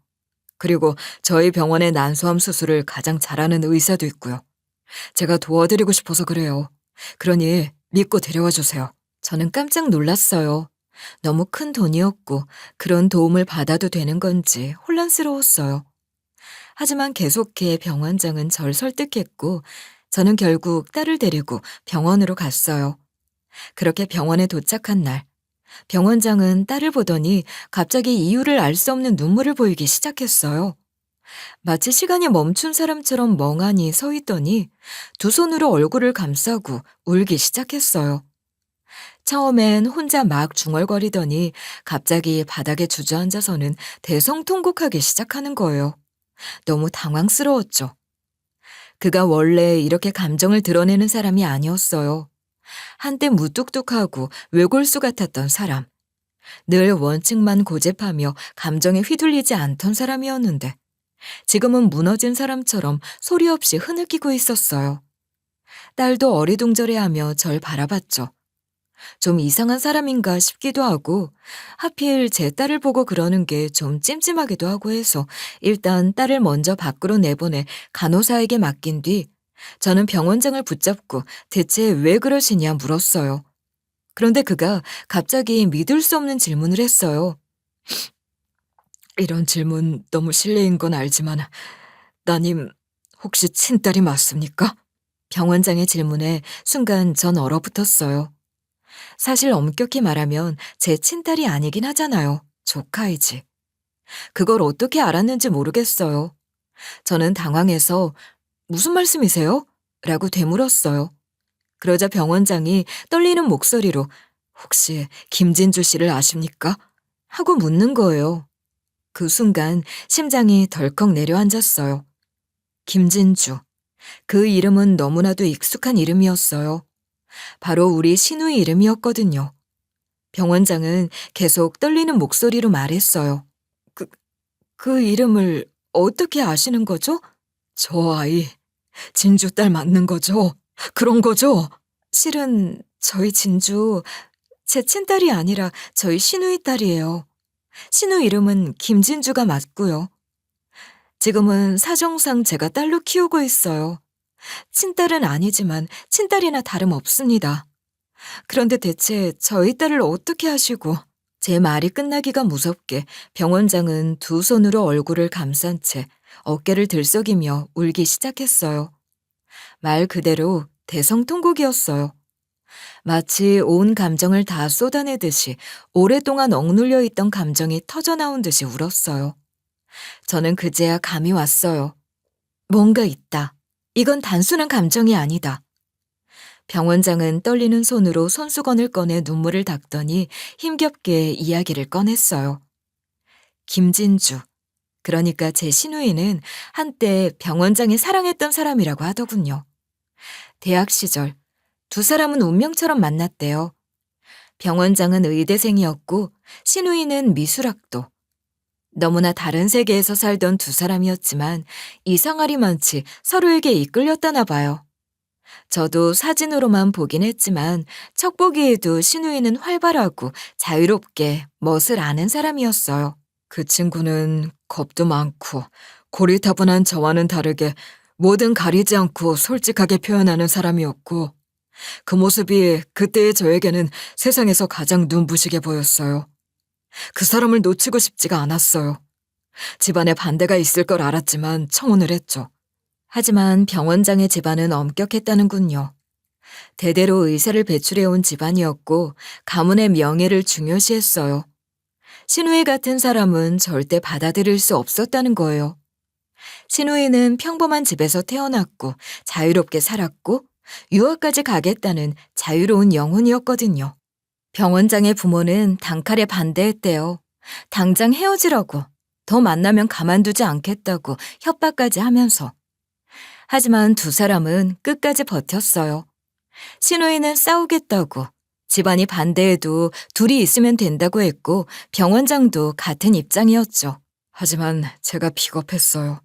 그리고 저희 병원의 난소암 수술을 가장 잘하는 의사도 있고요. 제가 도와드리고 싶어서 그래요. 그러니 믿고 데려와 주세요. 저는 깜짝 놀랐어요. 너무 큰 돈이었고 그런 도움을 받아도 되는 건지 혼란스러웠어요. 하지만 계속해 병원장은 절 설득했고 저는 결국 딸을 데리고 병원으로 갔어요. 그렇게 병원에 도착한 날, 병원장은 딸을 보더니 갑자기 이유를 알 수 없는 눈물을 보이기 시작했어요. 마치 시간이 멈춘 사람처럼 멍하니 서 있더니 두 손으로 얼굴을 감싸고 울기 시작했어요. 처음엔 혼자 막 중얼거리더니 갑자기 바닥에 주저앉아서는 대성통곡하기 시작하는 거예요. 너무 당황스러웠죠. 그가 원래 이렇게 감정을 드러내는 사람이 아니었어요. 한때 무뚝뚝하고 외골수 같았던 사람. 늘 원칙만 고집하며 감정에 휘둘리지 않던 사람이었는데 지금은 무너진 사람처럼 소리 없이 흐느끼고 있었어요. 딸도 어리둥절해하며 절 바라봤죠. 좀 이상한 사람인가 싶기도 하고 하필 제 딸을 보고 그러는 게 좀 찜찜하기도 하고 해서 일단 딸을 먼저 밖으로 내보내 간호사에게 맡긴 뒤 저는 병원장을 붙잡고 대체 왜 그러시냐 물었어요. 그런데 그가 갑자기 믿을 수 없는 질문을 했어요. 이런 질문 너무 실례인 건 알지만 따님 혹시 친딸이 맞습니까? 병원장의 질문에 순간 전 얼어붙었어요. 사실 엄격히 말하면 제 친딸이 아니긴 하잖아요. 조카이지. 그걸 어떻게 알았는지 모르겠어요. 저는 당황해서 무슨 말씀이세요? 라고 되물었어요. 그러자 병원장이 떨리는 목소리로 혹시 김진주 씨를 아십니까? 하고 묻는 거예요. 그 순간 심장이 덜컥 내려앉았어요. 김진주. 그 이름은 너무나도 익숙한 이름이었어요. 바로 우리 신우의 이름이었거든요. 병원장은 계속 떨리는 목소리로 말했어요. 그 이름을 어떻게 아시는 거죠? 저 아이, 진주 딸 맞는 거죠? 그런 거죠? 실은 저희 진주, 제 친딸이 아니라 저희 신우의 딸이에요. 신우 이름은 김진주가 맞고요. 지금은 사정상 제가 딸로 키우고 있어요. 친딸은 아니지만 친딸이나 다름없습니다. 그런데 대체 저희 딸을 어떻게 하시고 제 말이 끝나기가 무섭게 병원장은 두 손으로 얼굴을 감싼 채 어깨를 들썩이며 울기 시작했어요. 말 그대로 대성통곡이었어요. 마치 온 감정을 다 쏟아내듯이 오랫동안 억눌려 있던 감정이 터져나온 듯이 울었어요. 저는 그제야 감이 왔어요. 뭔가 있다. 이건 단순한 감정이 아니다. 병원장은 떨리는 손으로 손수건을 꺼내 눈물을 닦더니 힘겹게 이야기를 꺼냈어요. 김진주, 그러니까 제 시누이는 한때 병원장이 사랑했던 사람이라고 하더군요. 대학 시절 두 사람은 운명처럼 만났대요. 병원장은 의대생이었고 시누이는 미술학도. 너무나 다른 세계에서 살던 두 사람이었지만 이상하리만치 서로에게 이끌렸다나 봐요. 저도 사진으로만 보긴 했지만 척 보기에도 신우이는 활발하고 자유롭게 멋을 아는 사람이었어요. 그 친구는 겁도 많고 고리타분한 저와는 다르게 뭐든 가리지 않고 솔직하게 표현하는 사람이었고 그 모습이 그때의 저에게는 세상에서 가장 눈부시게 보였어요. 그 사람을 놓치고 싶지가 않았어요. 집안에 반대가 있을 걸 알았지만 청혼을 했죠. 하지만 병원장의 집안은 엄격했다는군요. 대대로 의사를 배출해온 집안이었고 가문의 명예를 중요시했어요. 신우이 같은 사람은 절대 받아들일 수 없었다는 거예요. 신우이는 평범한 집에서 태어났고 자유롭게 살았고 유학까지 가겠다는 자유로운 영혼이었거든요. 병원장의 부모는 단칼에 반대했대요. 당장 헤어지라고, 더 만나면 가만두지 않겠다고 협박까지 하면서. 하지만 두 사람은 끝까지 버텼어요. 신우이는 싸우겠다고, 집안이 반대해도 둘이 있으면 된다고 했고 병원장도 같은 입장이었죠. 하지만 제가 비겁했어요.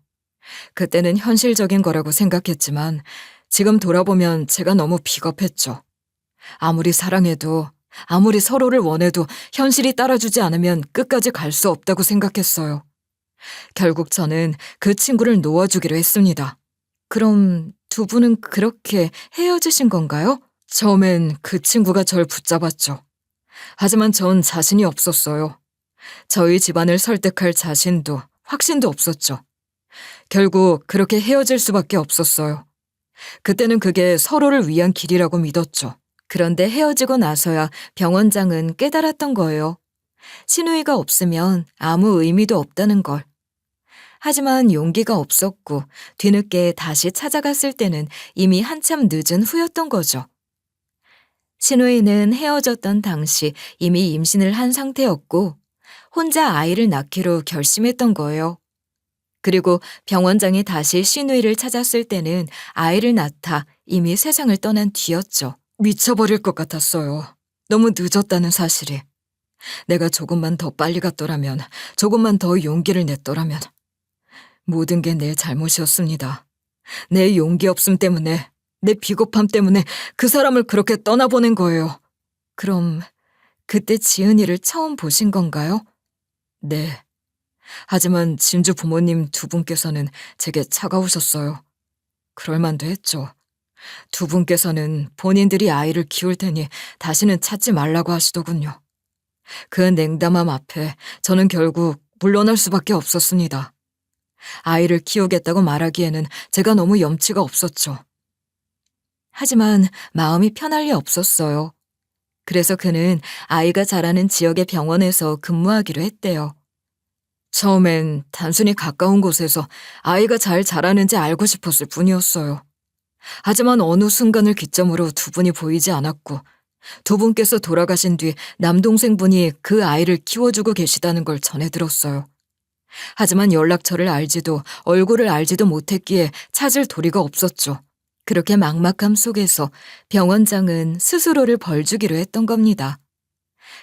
그때는 현실적인 거라고 생각했지만 지금 돌아보면 제가 너무 비겁했죠. 아무리 사랑해도 아무리 서로를 원해도 현실이 따라주지 않으면 끝까지 갈 수 없다고 생각했어요. 결국 저는 그 친구를 놓아주기로 했습니다. 그럼 두 분은 그렇게 헤어지신 건가요? 처음엔 그 친구가 절 붙잡았죠. 하지만 전 자신이 없었어요. 저희 집안을 설득할 자신도 확신도 없었죠. 결국 그렇게 헤어질 수밖에 없었어요. 그때는 그게 서로를 위한 길이라고 믿었죠. 그런데 헤어지고 나서야 병원장은 깨달았던 거예요. 신우이가 없으면 아무 의미도 없다는 걸. 하지만 용기가 없었고 뒤늦게 다시 찾아갔을 때는 이미 한참 늦은 후였던 거죠. 신우이는 헤어졌던 당시 이미 임신을 한 상태였고 혼자 아이를 낳기로 결심했던 거예요. 그리고 병원장이 다시 신우이를 찾았을 때는 아이를 낳다 이미 세상을 떠난 뒤였죠. 미쳐버릴 것 같았어요. 너무 늦었다는 사실이. 내가 조금만 더 빨리 갔더라면, 조금만 더 용기를 냈더라면. 모든 게 내 잘못이었습니다. 내 용기 없음 때문에, 내 비겁함 때문에 그 사람을 그렇게 떠나보낸 거예요. 그럼 그때 지은이를 처음 보신 건가요? 네. 하지만 진주 부모님 두 분께서는 제게 차가우셨어요. 그럴 만도 했죠. 두 분께서는 본인들이 아이를 키울 테니 다시는 찾지 말라고 하시더군요. 그 냉담함 앞에 저는 결국 물러날 수밖에 없었습니다. 아이를 키우겠다고 말하기에는 제가 너무 염치가 없었죠. 하지만 마음이 편할 리 없었어요. 그래서 그는 아이가 자라는 지역의 병원에서 근무하기로 했대요. 처음엔 단순히 가까운 곳에서 아이가 잘 자라는지 알고 싶었을 뿐이었어요. 하지만 어느 순간을 기점으로 두 분이 보이지 않았고, 두 분께서 돌아가신 뒤 남동생분이 그 아이를 키워주고 계시다는 걸 전해 들었어요. 하지만 연락처를 알지도 얼굴을 알지도 못했기에 찾을 도리가 없었죠. 그렇게 막막함 속에서 병원장은 스스로를 벌주기로 했던 겁니다.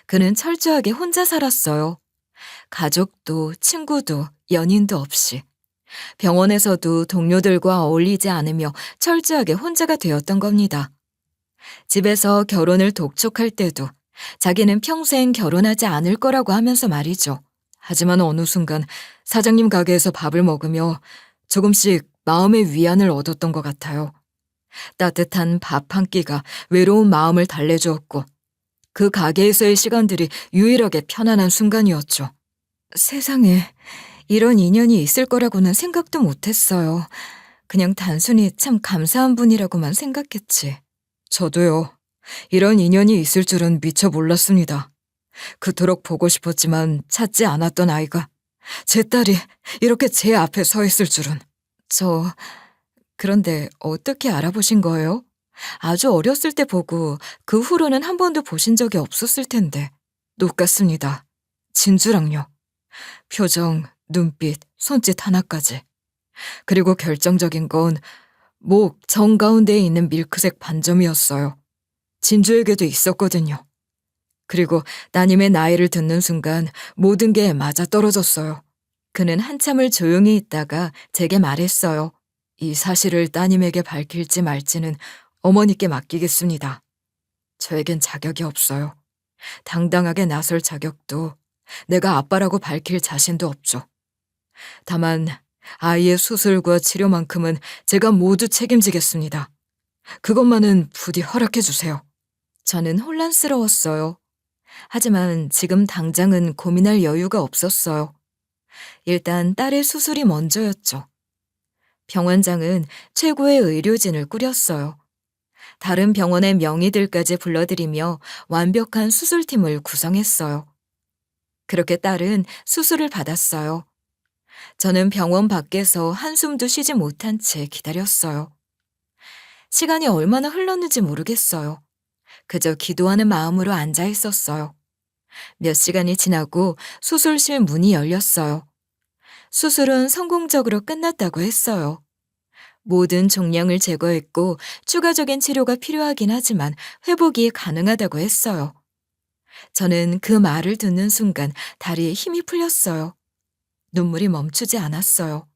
그는 철저하게 혼자 살았어요. 가족도 친구도 연인도 없이. 병원에서도 동료들과 어울리지 않으며 철저하게 혼자가 되었던 겁니다. 집에서 결혼을 독촉할 때도 자기는 평생 결혼하지 않을 거라고 하면서 말이죠. 하지만 어느 순간 사장님 가게에서 밥을 먹으며 조금씩 마음의 위안을 얻었던 것 같아요. 따뜻한 밥 한 끼가 외로운 마음을 달래주었고, 그 가게에서의 시간들이 유일하게 편안한 순간이었죠. 세상에 이런 인연이 있을 거라고는 생각도 못했어요. 그냥 단순히 참 감사한 분이라고만 생각했지. 저도요. 이런 인연이 있을 줄은 미처 몰랐습니다. 그토록 보고 싶었지만 찾지 않았던 아이가, 제 딸이 이렇게 제 앞에 서 있을 줄은. 그런데 어떻게 알아보신 거예요? 아주 어렸을 때 보고 그 후로는 한 번도 보신 적이 없었을 텐데. 똑같습니다. 진주랑요. 표정, 눈빛, 손짓 하나까지. 그리고 결정적인 건 목 정가운데에 있는 밀크색 반점이었어요. 진주에게도 있었거든요. 그리고 따님의 나이를 듣는 순간 모든 게 맞아떨어졌어요. 그는 한참을 조용히 있다가 제게 말했어요. 이 사실을 따님에게 밝힐지 말지는 어머니께 맡기겠습니다. 저에겐 자격이 없어요. 당당하게 나설 자격도, 내가 아빠라고 밝힐 자신도 없죠. 다만 아이의 수술과 치료만큼은 제가 모두 책임지겠습니다. 그것만은 부디 허락해 주세요. 저는 혼란스러웠어요. 하지만 지금 당장은 고민할 여유가 없었어요. 일단 딸의 수술이 먼저였죠. 병원장은 최고의 의료진을 꾸렸어요. 다른 병원의 명의들까지 불러들이며 완벽한 수술팀을 구성했어요. 그렇게 딸은 수술을 받았어요. 저는 병원 밖에서 한숨도 쉬지 못한 채 기다렸어요. 시간이 얼마나 흘렀는지 모르겠어요. 그저 기도하는 마음으로 앉아 있었어요. 몇 시간이 지나고 수술실 문이 열렸어요. 수술은 성공적으로 끝났다고 했어요. 모든 종양을 제거했고 추가적인 치료가 필요하긴 하지만 회복이 가능하다고 했어요. 저는 그 말을 듣는 순간 다리에 힘이 풀렸어요. 눈물이 멈추지 않았어요.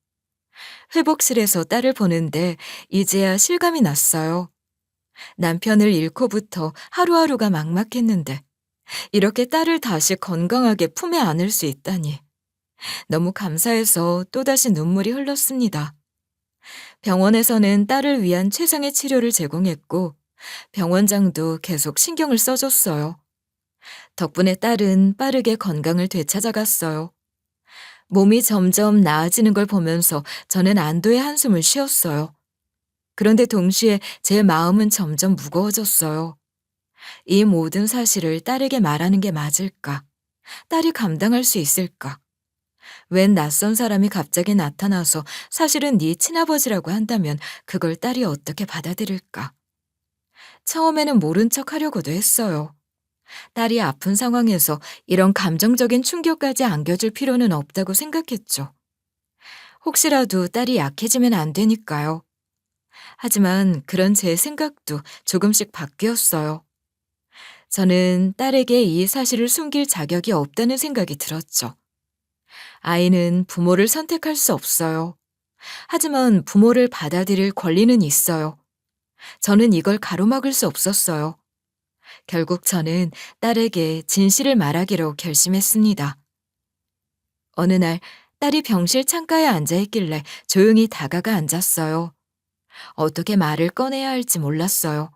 회복실에서 딸을 보는데 이제야 실감이 났어요. 남편을 잃고부터 하루하루가 막막했는데 이렇게 딸을 다시 건강하게 품에 안을 수 있다니. 너무 감사해서 또다시 눈물이 흘렀습니다. 병원에서는 딸을 위한 최상의 치료를 제공했고 병원장도 계속 신경을 써줬어요. 덕분에 딸은 빠르게 건강을 되찾아갔어요. 몸이 점점 나아지는 걸 보면서 저는 안도의 한숨을 쉬었어요. 그런데 동시에 제 마음은 점점 무거워졌어요. 이 모든 사실을 딸에게 말하는 게 맞을까? 딸이 감당할 수 있을까? 웬 낯선 사람이 갑자기 나타나서 사실은 네 친아버지라고 한다면 그걸 딸이 어떻게 받아들일까? 처음에는 모른 척 하려고도 했어요. 딸이 아픈 상황에서 이런 감정적인 충격까지 안겨줄 필요는 없다고 생각했죠. 혹시라도 딸이 약해지면 안 되니까요. 하지만 그런 제 생각도 조금씩 바뀌었어요. 저는 딸에게 이 사실을 숨길 자격이 없다는 생각이 들었죠. 아이는 부모를 선택할 수 없어요. 하지만 부모를 받아들일 권리는 있어요. 저는 이걸 가로막을 수 없었어요. 결국 저는 딸에게 진실을 말하기로 결심했습니다. 어느 날 딸이 병실 창가에 앉아 있길래 조용히 다가가 앉았어요. 어떻게 말을 꺼내야 할지 몰랐어요.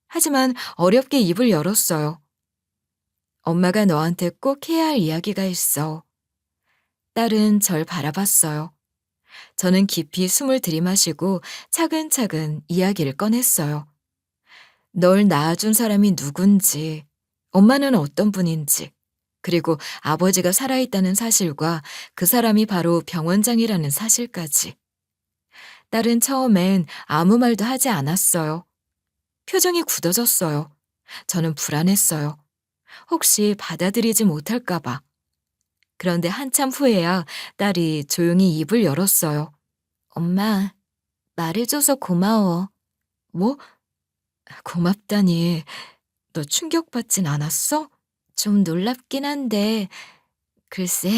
하지만 어렵게 입을 열었어요. 엄마가 너한테 꼭 해야 할 이야기가 있어. 딸은 절 바라봤어요. 저는 깊이 숨을 들이마시고 차근차근 이야기를 꺼냈어요. 널 낳아준 사람이 누군지, 엄마는 어떤 분인지, 그리고 아버지가 살아있다는 사실과 그 사람이 바로 병원장이라는 사실까지. 딸은 처음엔 아무 말도 하지 않았어요. 표정이 굳어졌어요. 저는 불안했어요. 혹시 받아들이지 못할까봐. 그런데 한참 후에야 딸이 조용히 입을 열었어요. 엄마, 말해줘서 고마워. 뭐? 고맙다니. 너 충격받진 않았어? 좀 놀랍긴 한데, 글쎄,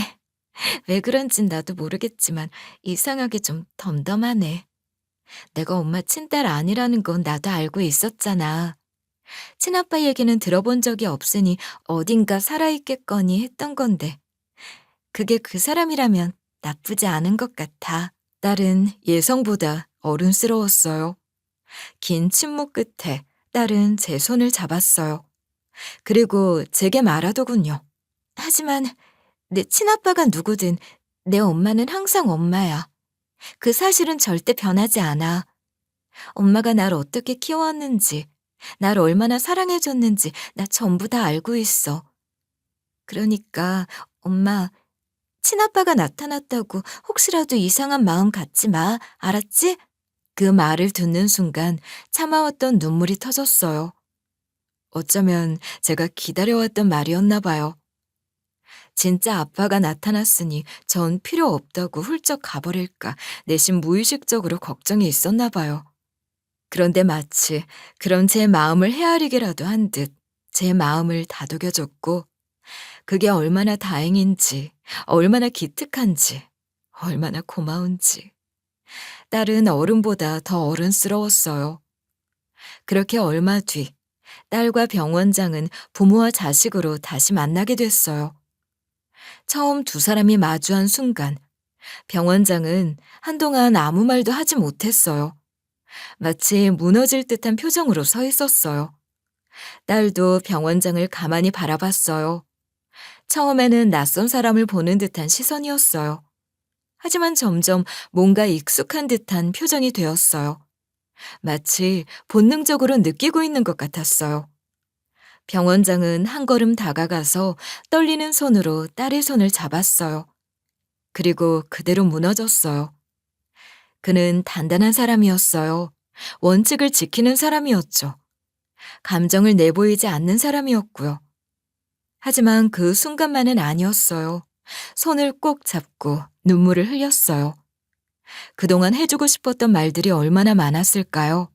왜 그런진 나도 모르겠지만 이상하게 좀 덤덤하네. 내가 엄마 친딸 아니라는 건 나도 알고 있었잖아. 친아빠 얘기는 들어본 적이 없으니 어딘가 살아있겠거니 했던 건데. 그게 그 사람이라면 나쁘지 않은 것 같아. 딸은 예성보다 어른스러웠어요. 긴 침묵 끝에 딸은 제 손을 잡았어요. 그리고 제게 말하더군요. 하지만 내 친아빠가 누구든 내 엄마는 항상 엄마야. 그 사실은 절대 변하지 않아. 엄마가 날 어떻게 키워왔는지, 날 얼마나 사랑해줬는지 나 전부 다 알고 있어. 그러니까 엄마, 친아빠가 나타났다고 혹시라도 이상한 마음 갖지 마. 알았지? 그 말을 듣는 순간 참아왔던 눈물이 터졌어요. 어쩌면 제가 기다려왔던 말이었나 봐요. 진짜 아빠가 나타났으니 전 필요 없다고 훌쩍 가버릴까 내심 무의식적으로 걱정이 있었나 봐요. 그런데 마치 그런 제 마음을 헤아리기라도 한 듯 제 마음을 다독여줬고 그게 얼마나 다행인지, 얼마나 기특한지, 얼마나 고마운지. 딸은 어른보다 더 어른스러웠어요. 그렇게 얼마 뒤 딸과 병원장은 부모와 자식으로 다시 만나게 됐어요. 처음 두 사람이 마주한 순간 병원장은 한동안 아무 말도 하지 못했어요. 마치 무너질 듯한 표정으로 서 있었어요. 딸도 병원장을 가만히 바라봤어요. 처음에는 낯선 사람을 보는 듯한 시선이었어요. 하지만 점점 뭔가 익숙한 듯한 표정이 되었어요. 마치 본능적으로 느끼고 있는 것 같았어요. 병원장은 한 걸음 다가가서 떨리는 손으로 딸의 손을 잡았어요. 그리고 그대로 무너졌어요. 그는 단단한 사람이었어요. 원칙을 지키는 사람이었죠. 감정을 내보이지 않는 사람이었고요. 하지만 그 순간만은 아니었어요. 손을 꼭 잡고 눈물을 흘렸어요. 그동안 해주고 싶었던 말들이 얼마나 많았을까요?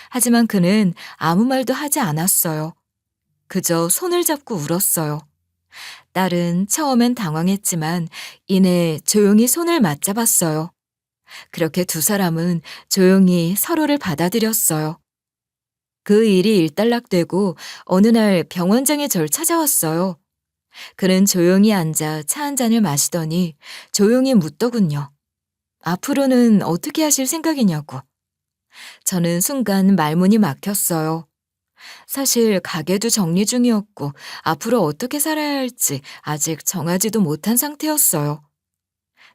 하지만 그는 아무 말도 하지 않았어요. 그저 손을 잡고 울었어요. 딸은 처음엔 당황했지만 이내 조용히 손을 맞잡았어요. 그렇게 두 사람은 조용히 서로를 받아들였어요. 그 일이 일단락되고 어느 날 병원장이 절 찾아왔어요. 그는 조용히 앉아 차 한 잔을 마시더니 조용히 묻더군요. 앞으로는 어떻게 하실 생각이냐고. 저는 순간 말문이 막혔어요. 사실 가게도 정리 중이었고 앞으로 어떻게 살아야 할지 아직 정하지도 못한 상태였어요.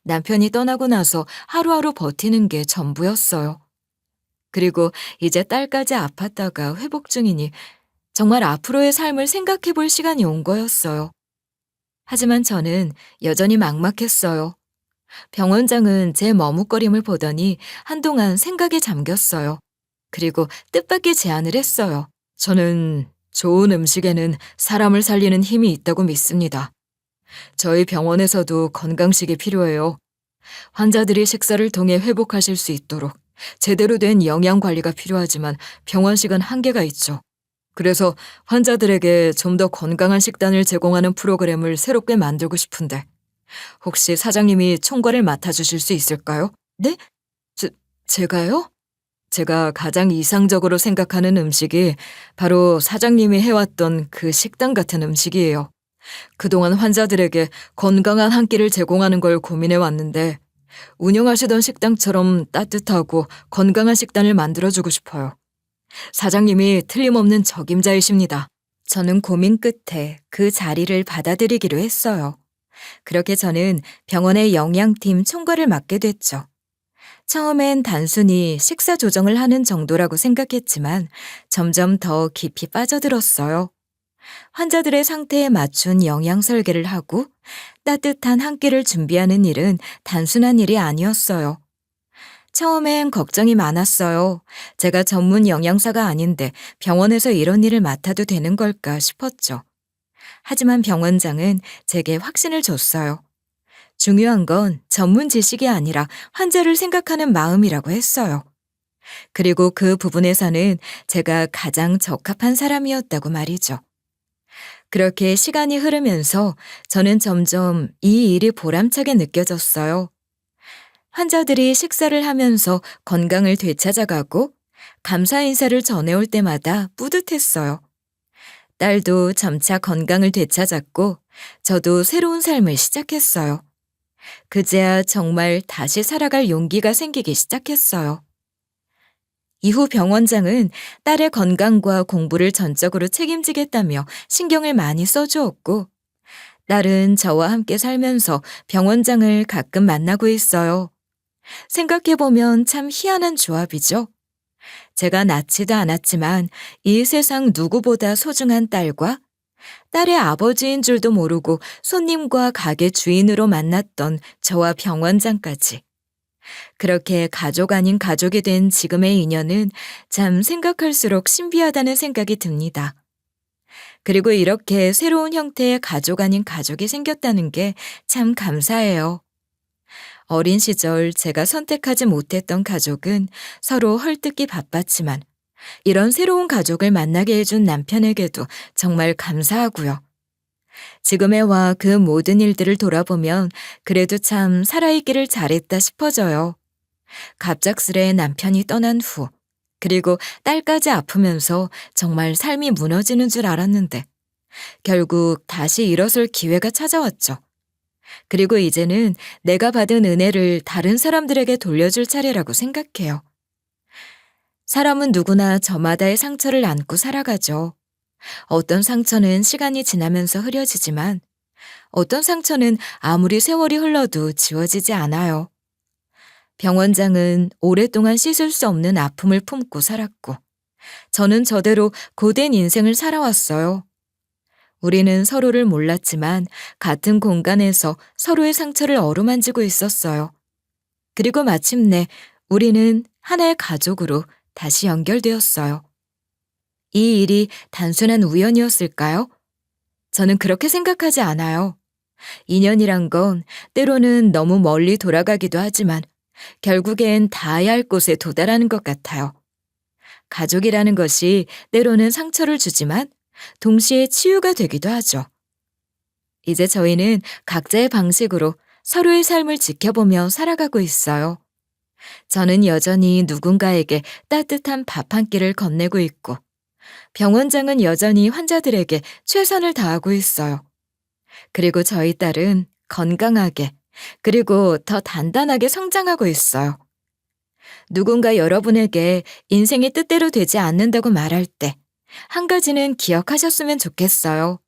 남편이 떠나고 나서 하루하루 버티는 게 전부였어요. 그리고 이제 딸까지 아팠다가 회복 중이니 정말 앞으로의 삶을 생각해 볼 시간이 온 거였어요. 하지만 저는 여전히 막막했어요. 병원장은 제 머뭇거림을 보더니 한동안 생각에 잠겼어요. 그리고 뜻밖의 제안을 했어요. 저는 좋은 음식에는 사람을 살리는 힘이 있다고 믿습니다. 저희 병원에서도 건강식이 필요해요. 환자들이 식사를 통해 회복하실 수 있도록 제대로 된 영양 관리가 필요하지만 병원식은 한계가 있죠. 그래서 환자들에게 좀 더 건강한 식단을 제공하는 프로그램을 새롭게 만들고 싶은데 혹시 사장님이 총괄을 맡아주실 수 있을까요? 네? 제가요? 제가 가장 이상적으로 생각하는 음식이 바로 사장님이 해왔던 그 식단 같은 음식이에요. 그동안 환자들에게 건강한 한 끼를 제공하는 걸 고민해왔는데 운영하시던 식당처럼 따뜻하고 건강한 식단을 만들어주고 싶어요. 사장님이 틀림없는 적임자이십니다. 저는 고민 끝에 그 자리를 받아들이기로 했어요. 그렇게 저는 병원의 영양팀 총괄을 맡게 됐죠. 처음엔 단순히 식사 조정을 하는 정도라고 생각했지만 점점 더 깊이 빠져들었어요. 환자들의 상태에 맞춘 영양 설계를 하고 따뜻한 한 끼를 준비하는 일은 단순한 일이 아니었어요. 처음엔 걱정이 많았어요. 제가 전문 영양사가 아닌데 병원에서 이런 일을 맡아도 되는 걸까 싶었죠. 하지만 병원장은 제게 확신을 줬어요. 중요한 건 전문 지식이 아니라 환자를 생각하는 마음이라고 했어요. 그리고 그 부분에서는 제가 가장 적합한 사람이었다고 말이죠. 그렇게 시간이 흐르면서 저는 점점 이 일이 보람차게 느껴졌어요. 환자들이 식사를 하면서 건강을 되찾아가고 감사 인사를 전해올 때마다 뿌듯했어요. 딸도 점차 건강을 되찾았고 저도 새로운 삶을 시작했어요. 그제야 정말 다시 살아갈 용기가 생기기 시작했어요. 이후 병원장은 딸의 건강과 공부를 전적으로 책임지겠다며 신경을 많이 써주었고, 딸은 저와 함께 살면서 병원장을 가끔 만나고 있어요. 생각해보면 참 희한한 조합이죠. 제가 낳지도 않았지만 이 세상 누구보다 소중한 딸과 딸의 아버지인 줄도 모르고 손님과 가게 주인으로 만났던 저와 병원장까지. 그렇게 가족 아닌 가족이 된 지금의 인연은 참 생각할수록 신비하다는 생각이 듭니다. 그리고 이렇게 새로운 형태의 가족 아닌 가족이 생겼다는 게 참 감사해요. 어린 시절 제가 선택하지 못했던 가족은 서로 헐뜯기 바빴지만 이런 새로운 가족을 만나게 해준 남편에게도 정말 감사하고요. 지금에 와 그 모든 일들을 돌아보면 그래도 참 살아있기를 잘했다 싶어져요. 갑작스레 남편이 떠난 후, 그리고 딸까지 아프면서 정말 삶이 무너지는 줄 알았는데 결국 다시 일어설 기회가 찾아왔죠. 그리고 이제는 내가 받은 은혜를 다른 사람들에게 돌려줄 차례라고 생각해요. 사람은 누구나 저마다의 상처를 안고 살아가죠. 어떤 상처는 시간이 지나면서 흐려지지만 어떤 상처는 아무리 세월이 흘러도 지워지지 않아요. 병원장은 오랫동안 씻을 수 없는 아픔을 품고 살았고 저는 저대로 고된 인생을 살아왔어요. 우리는 서로를 몰랐지만 같은 공간에서 서로의 상처를 어루만지고 있었어요. 그리고 마침내 우리는 하나의 가족으로 다시 연결되었어요. 이 일이 단순한 우연이었을까요? 저는 그렇게 생각하지 않아요. 인연이란 건 때로는 너무 멀리 돌아가기도 하지만 결국엔 닿아야 할 곳에 도달하는 것 같아요. 가족이라는 것이 때로는 상처를 주지만 동시에 치유가 되기도 하죠. 이제 저희는 각자의 방식으로 서로의 삶을 지켜보며 살아가고 있어요. 저는 여전히 누군가에게 따뜻한 밥 한 끼를 건네고 있고 병원장은 여전히 환자들에게 최선을 다하고 있어요. 그리고 저희 딸은 건강하게 그리고 더 단단하게 성장하고 있어요. 누군가 여러분에게 인생이 뜻대로 되지 않는다고 말할 때 한 가지는 기억하셨으면 좋겠어요.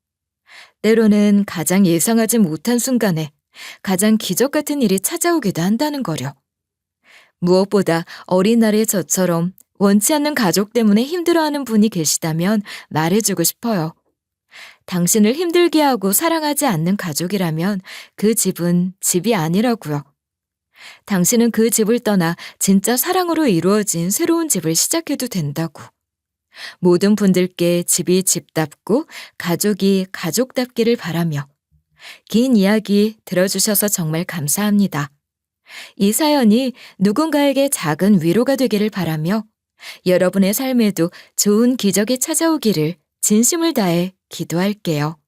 때로는 가장 예상하지 못한 순간에 가장 기적 같은 일이 찾아오기도 한다는 거려. 무엇보다 어린 날의 저처럼 원치 않는 가족 때문에 힘들어하는 분이 계시다면 말해주고 싶어요. 당신을 힘들게 하고 사랑하지 않는 가족이라면 그 집은 집이 아니라고요. 당신은 그 집을 떠나 진짜 사랑으로 이루어진 새로운 집을 시작해도 된다고. 모든 분들께 집이 집답고 가족이 가족답기를 바라며 긴 이야기 들어주셔서 정말 감사합니다. 이 사연이 누군가에게 작은 위로가 되기를 바라며 여러분의 삶에도 좋은 기적이 찾아오기를 진심을 다해 기도할게요.